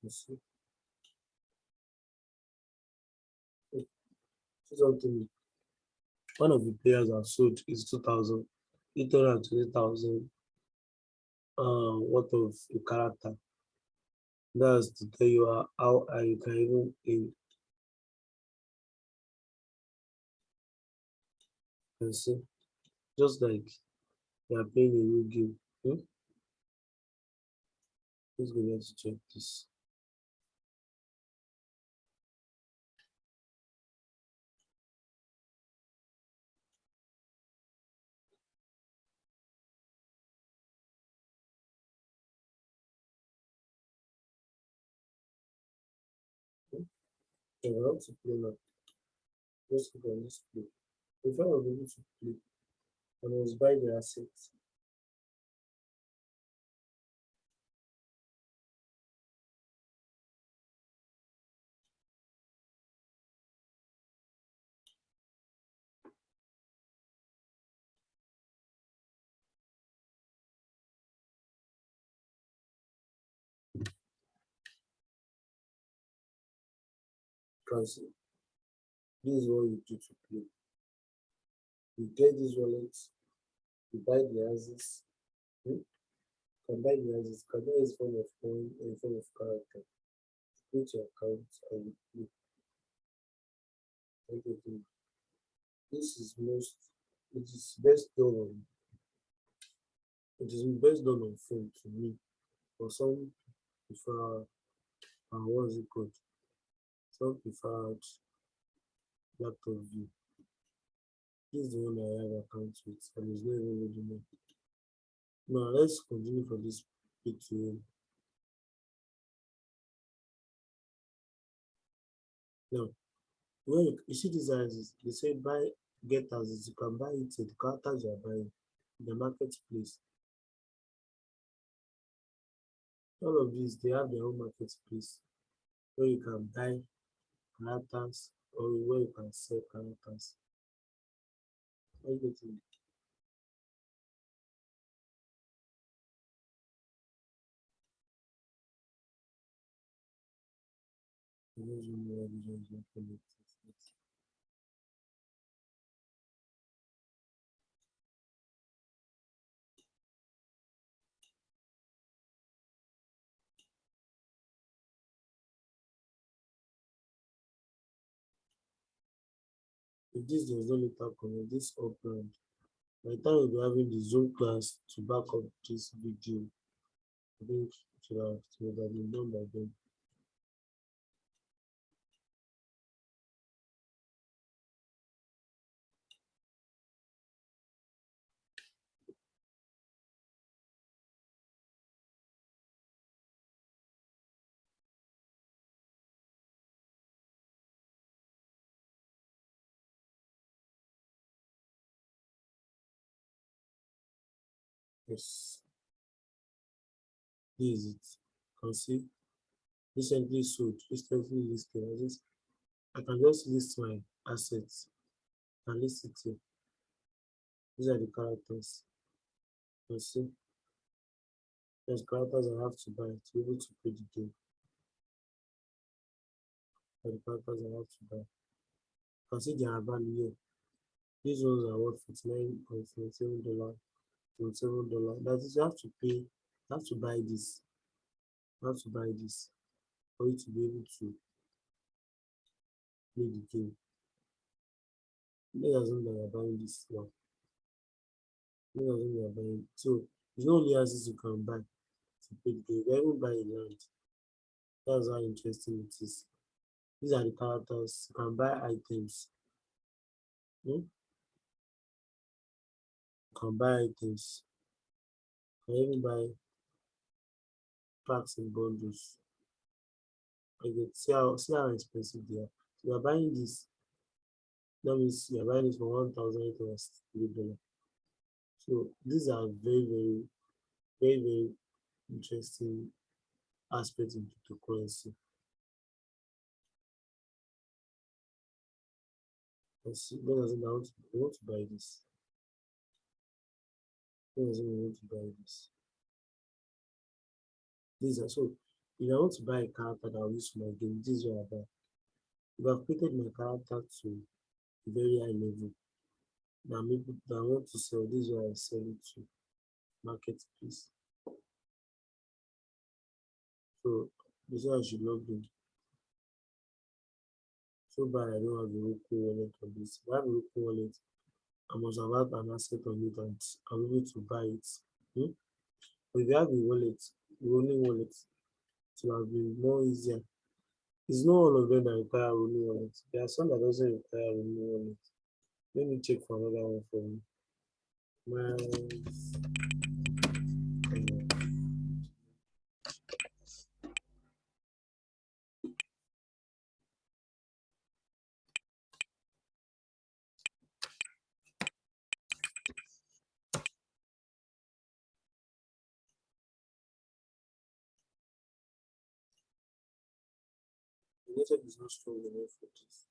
You see, so something one of the players I've sold is 2,000. 820,000 worth of a character. That's to tell you how high you can even aim. And see, just like you are playing a new game. Let's go to check this. I want to play now. Let's click on this play. Before I was able to play, I must buy the assets. Cancel. This is what you do to play. You get this wallet, you buy the houses. You can buy the houses, you can buy this form of coin and form of character. Create your account and you play everything. This is most it is best done on it is best done on phone to me. For some prefer what's it called? Some prefer laptop view. This is the one I have account with and it's not even loading up. Now let's continue for this PTO. Now when you see these houses, they say buy get houses, you can buy it at the characters you are buying in the marketplace. All of these they have their own marketplace where you can buy characters or where you can sell characters. Are you getting it? For those who know what vision is not connected. If this does not later connect, this upload, by the time we'll be having the Zoom class to back up this video, I think it should have been done by then. Yes, this is it. You can see recently sold, recently listed. I can just list my assets and list it here. These are the characters. You can see there's characters I have to buy to be able to play the game. Are the characters I have to buy. You can see their value here. These ones are worth $49.77. $7. That is, you have to pay, you have to buy this. You have to buy this for you to be able to play the game. Let us know that you're buying this now. Let us know you're buying. So it's not only houses you can buy to play the game, you can even buy a land. That's how interesting it is. These are the characters. You can buy items. You can buy items. You can even buy packs and bundles. I get see how expensive they are. So you're buying this. That means you're buying this for $1,803. So these are very interesting aspects of cryptocurrency. Let's see, let us know I want to buy this. Let us know I want to buy this. These are so if I want to buy a character that I'll use for my game, this is what I buy. If I've created my character to a very high level, that maybe that I want to sell. This is why I sell it to marketplace. So this is why I should log in. So bad I don't have a Roku wallet on this. If I have a Roku wallet, I must have had an asset on it and I'm able to buy it. Hmm? But if you have a wallet, a rolling wallet, it will have been more easier. It's not all of them that require rolling wallet. There are some that doesn't require rolling wallet. Let me check for another one for you. Miles, the network is not strong enough for this.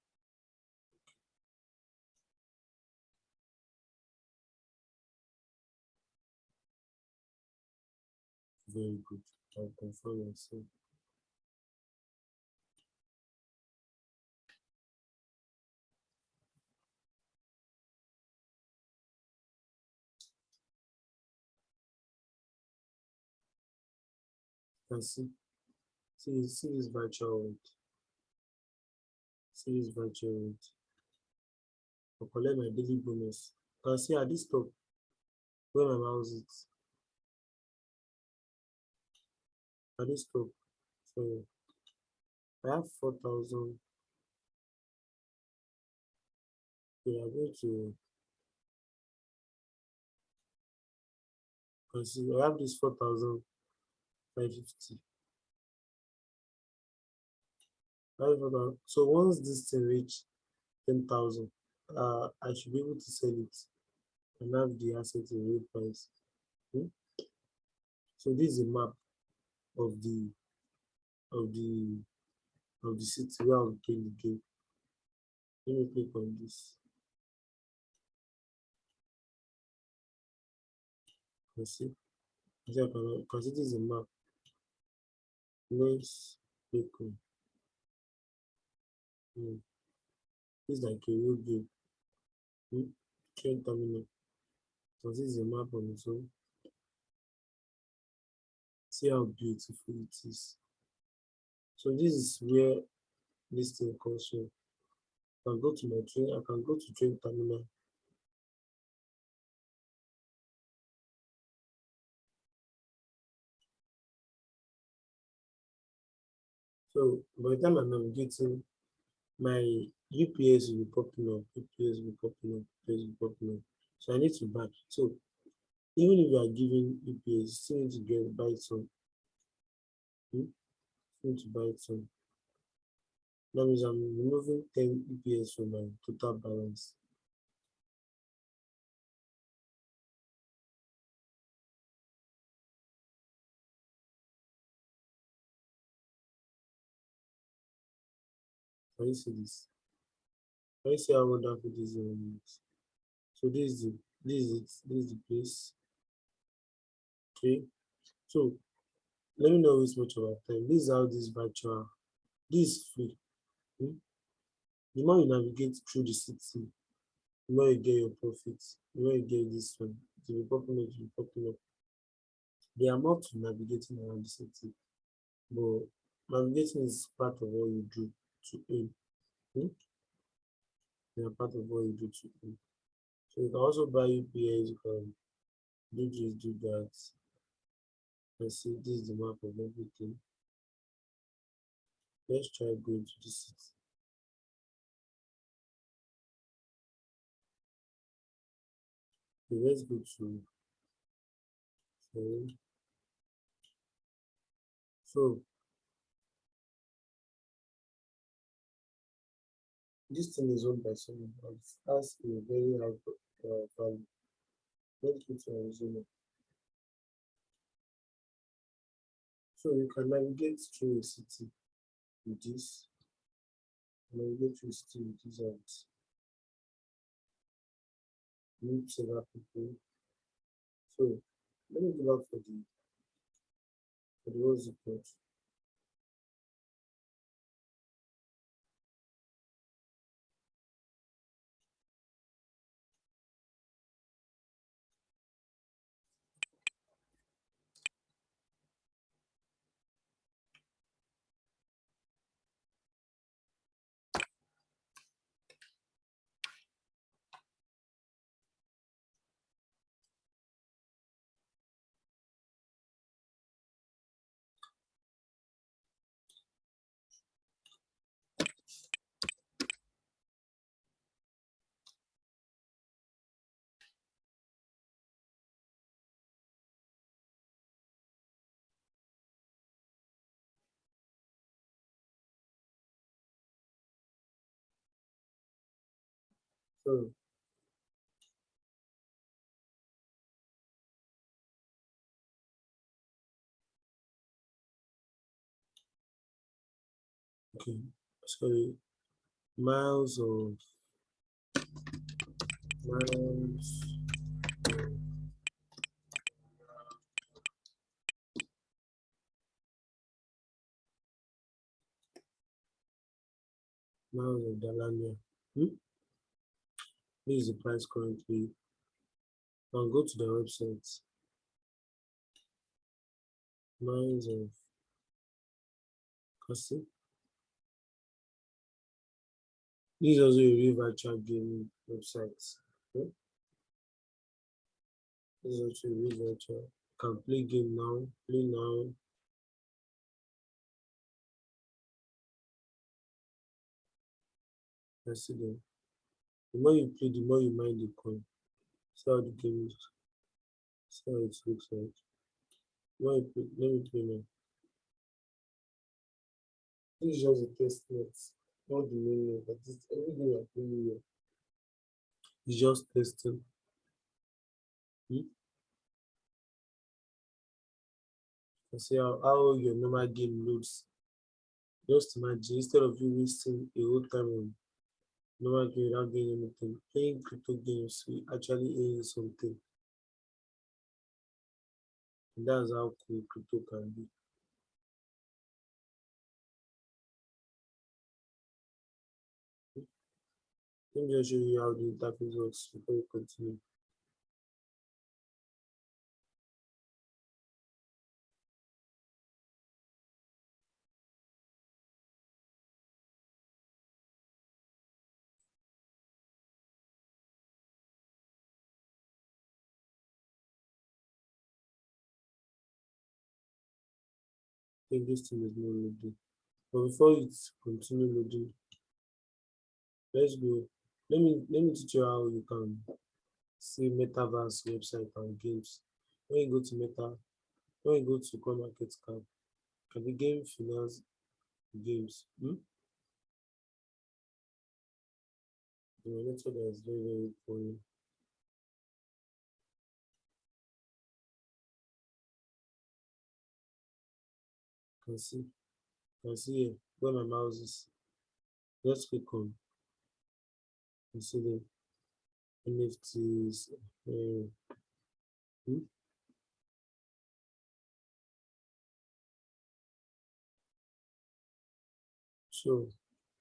Very good. I'll confirm myself. You can see this virtual world. See this virtual world. I'll collect my daily bonus. You can see at this top where my mouse is. At this top. So I have 4,000. We are going to consider. I have this 4,550. So once this thing reach 10,000, I should be able to sell it and have the asset in real price. Hmm? So this is a map of of the of the city where I'll play the game. Let me click on this. You see, you can see this is a map. Let's click on. This is like a real game. Train terminal. So this is a map on its own. See how beautiful it is. So this is where this thing comes from. I can go to my train. I can go to train terminal. So by the time I'm navigating, my UPS will be popping up. UPS will be popping up. UPS will be popping up. So I need to buy. So even if you are giving UPS, you still need to buy some. Need to buy some. That means I'm removing 10 UPS from my total balance. Can you see this? Can you see how wonderful this is? So this is the place. Okay. So let me know waste much of our time. This is how this virtual. This is free. Hmm? The more you navigate through the city, the more you get your profits. The more you get this one. It will be popping up, it will be popping up. They are more to navigating around the city, but navigating is part of what you do to aim. Hmm? They are part of what you do to aim. So you can also buy UPS, you can do this, do that. Let's see, this is the map of everything. Let's try going to the city. Okay, let's go to okay. So this thing is owned by someone else. Has a very high value. Let's go to Arizona. So you can navigate through a city with this. Navigate through a city with this and meet several people. So let me go back for the what's it called? So okay, sorry, miles of miles miles of Dalania. Hmm? This is the price currently. I'll go to the website. Miles of Kasi. This is also a real virtual game website. Okay? This is also a real virtual. Can play game now, play now. I see them. The more you play, the more you mine the coin. See how the game is. See how it looks like. The more you play, let me play now. This is just a test net, not the main net. But it's every game you're playing here. It's just testing. Hmm? And see how your normal game loads. Just imagine instead of you wasting a whole time on normal game without doing anything, playing crypto games will actually earn something. And that's how cool crypto can be. Let me just show you how the interface works before we continue. I think this thing is not loading. But before it continue loading, let's go. Let me teach you how you can see metaverse website and games. When you go to when you go to CoinMarketCap, can be game finance games. The network that is very, very poor. You can see here where my mouse is. Just click on and see the NFTs. Hmm? So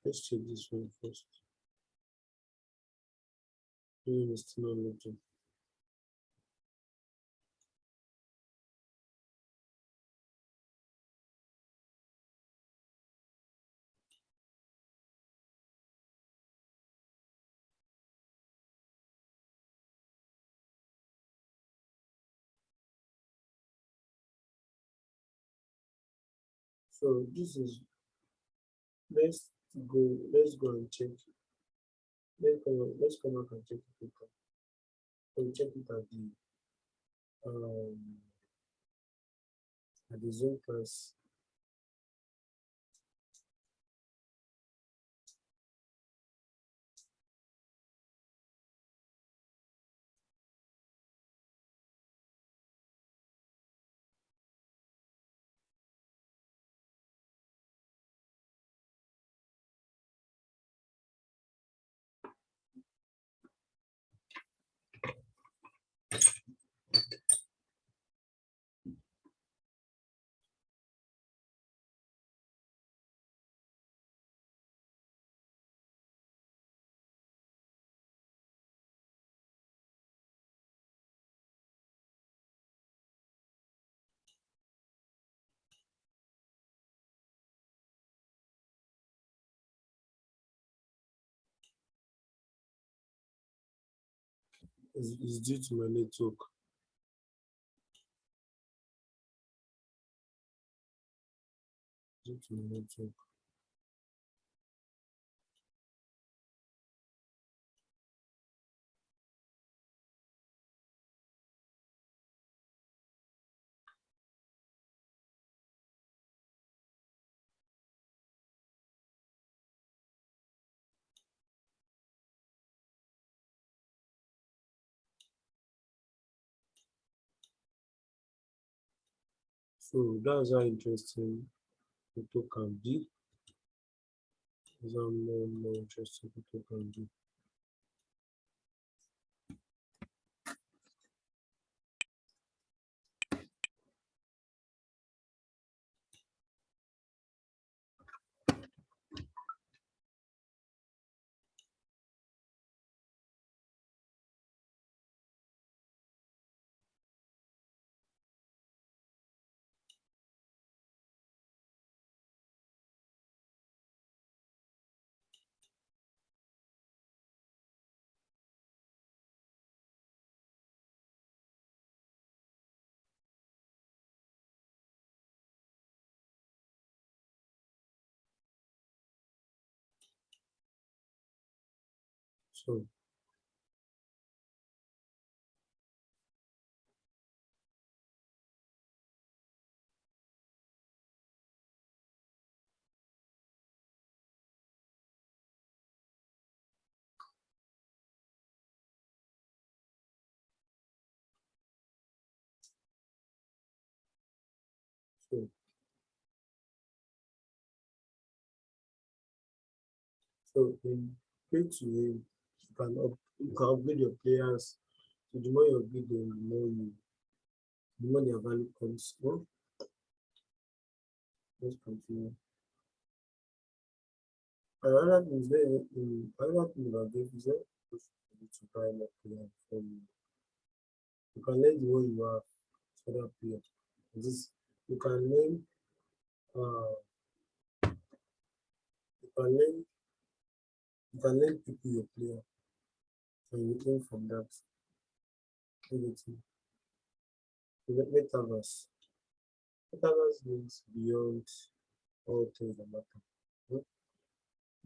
let's check this one first. Doing is still not loading. So this is let's go and check. Let's come back and check it later. So check it um at the Zoom class. It's due to my network. Due to my network. So that's how interesting photo can be. That's how more interesting photo can be. So so so in pay to win, you can upgrade your players. So the more you upgrade them, the more their value comes. Well, let's continue. Another thing is very another thing about game is that you to buy more players from you. You can learn the way you have to other players. This you can learn you can learn you can learn people your player and you learn from that anything. Metaverse. Metaverse means beyond all things that matter. Hmm?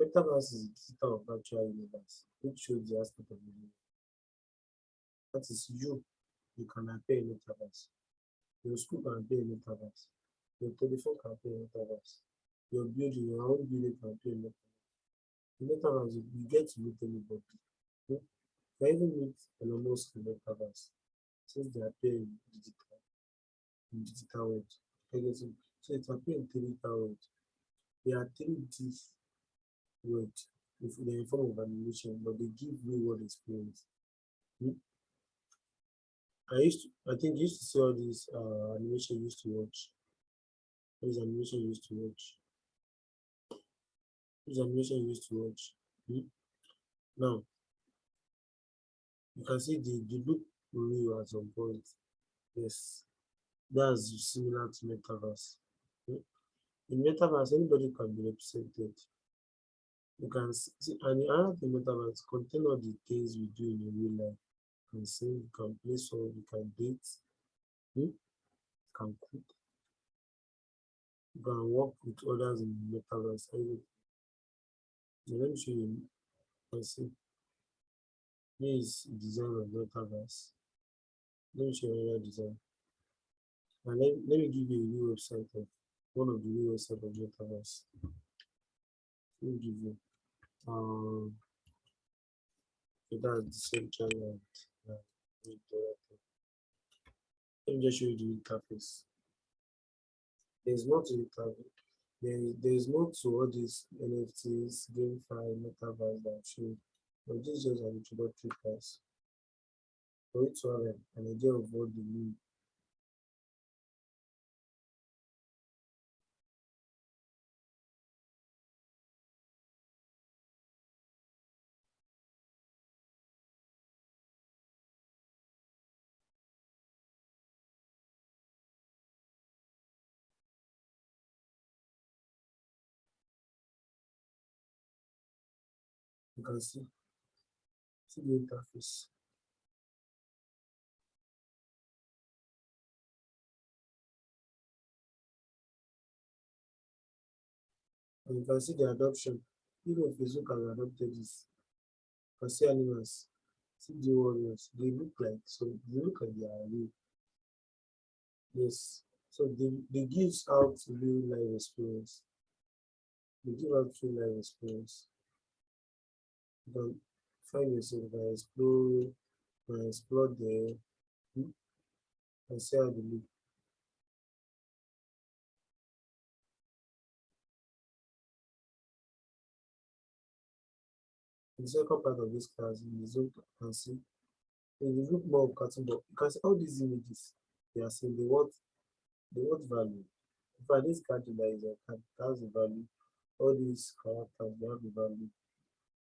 Metaverse is a digital or virtual universe which shows the aspect of the universe. That is you. You can appear in metaverse. Your school can appear in metaverse. Your telephone can appear in metaverse. Your building, your own building can appear in metaverse. In metaverse, you get to meet anybody. Hmm? You can even meet Elon Musk in metaverse since they appear in digital world. You get it? So it appear in digital world. They are 3D world. If they're in form of animation, but they give real world experience. Hmm? I think you used to see all these animation you used to watch. All these animation you used to watch. These animation you used to watch. Hmm? Now, you can see the look real at some point. Yes, that's similar to metaverse. Hmm? In metaverse, anybody can be represented. You can see, and another thing metaverse contain all the things we do in a real life. You can sing, you can play song, you can date, hmm? You can cook, you can work with others in metaverse. Everything. So let me show you. You can see here is design of metaverse. Let me show you another design. And let me give you a new website of one of the new website of metaverse. Let me give you. So that's the central and uh, with the- let me just show you the interface. There's more to the interface. There's more to all these NFTs, GameFi, Metaverse that I'm showing. But this is just an introductory class for you to have an idea of what they mean. You can see the interface. And you can see the adoption. Even Facebook has adopted this. You can see animals, see the warriors. They look like so they look like they are real. Yes. So they gives out real life experience. They give out real life experience. You can find yourself, you can explore there, hmm, and see how they look. the second part of this class, in the zone, you can see in the group more of cartoon, but you can see all these images they are saying they want value. In fact, this card that is a card has a value. All these characters they have a value.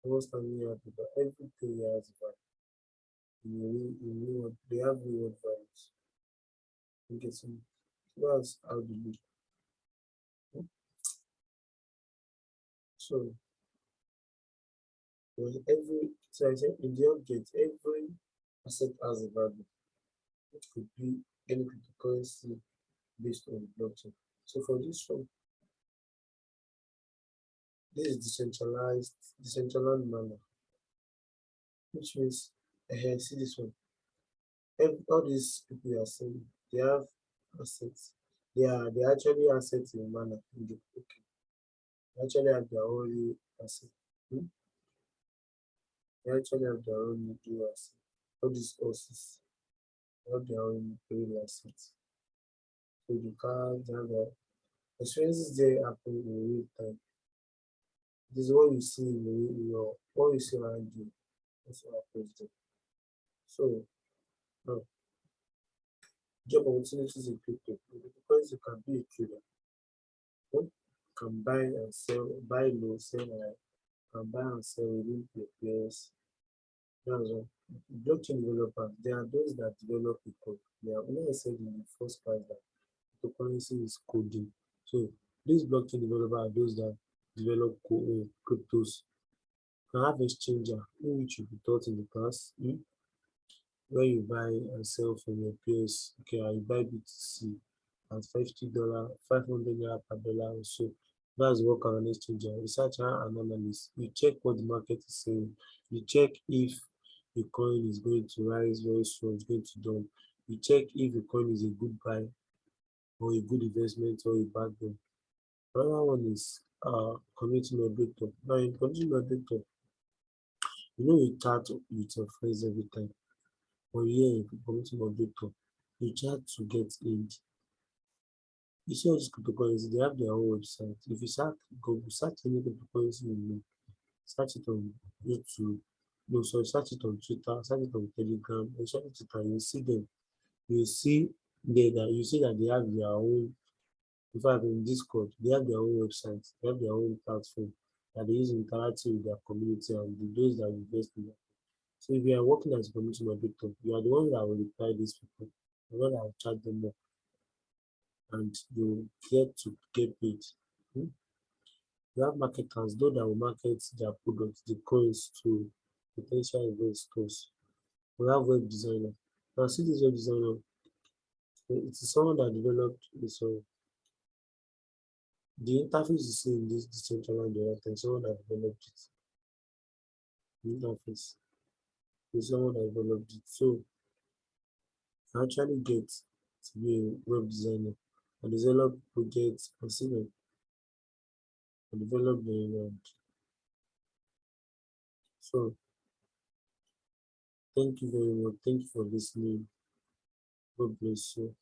Almost family have a value. Everything here has a value. They have reward values. Okay, so that's how they look. So so I said in the object, every asset has a value. It could be any cryptocurrency based on blockchain. So for this one, this is decentralized manner, which means see this one. All these people you are saying, they have assets. They actually assets in manner in the okay. They actually have their own asset. Hmm? They actually have their own real asset. All these horses they have their own real assets. So the cars, they have their experiences there happen in real time. This is what you see in your what you see around you. That's what happens there. So now job opportunities in crypto. Because you can be a trader, you can buy and sell, buy low, sell high, can buy and sell within your peers. That's all. Blockchain developers, they are those that develop the code. They are when I said in the first part that cryptocurrency is coding. So these blockchain developers are those that develop cryptos. You can have exchanger, which you be taught in the past. Where you buy and sell from your peers. Okay, I buy BTC at $50, 500 naira per dollar or so. That's what an exchanger, researcher and analyst. You check what the market is saying. You check if the coin is going to rise very soon, it's going to dump. You check if the coin is a good buy or a good investment or a bad one. Another one is community moderator. Now in community moderator, you chat with your friends every time. But here in community moderator, you chat to get aid. You see all these cryptocurrency, they have their own website. If you Google, search any cryptocurrency you know, search it on YouTube, no, sorry, search it on Twitter, search it on Telegram, and search it on, you see them. You see you see that they have their own, in fact, in Discord, they have their own website, they have their own platform that they use interacting with their community and those that invest in them. So if you are working as a community moderator, you are the one that will reply these people, the one that will chat them up, and you get to get paid. Hmm? You have marketers, those that will market their products, the coins to potential investors. We have web designer. Now see this web designer, it is someone that developed this the interface you see in this decentralized directory, someone that developed it. The interface is someone that developed it. So I actually get to be a web designer. I develop projects and see them. I develop the so thank you very much. Thank you for listening. God bless you.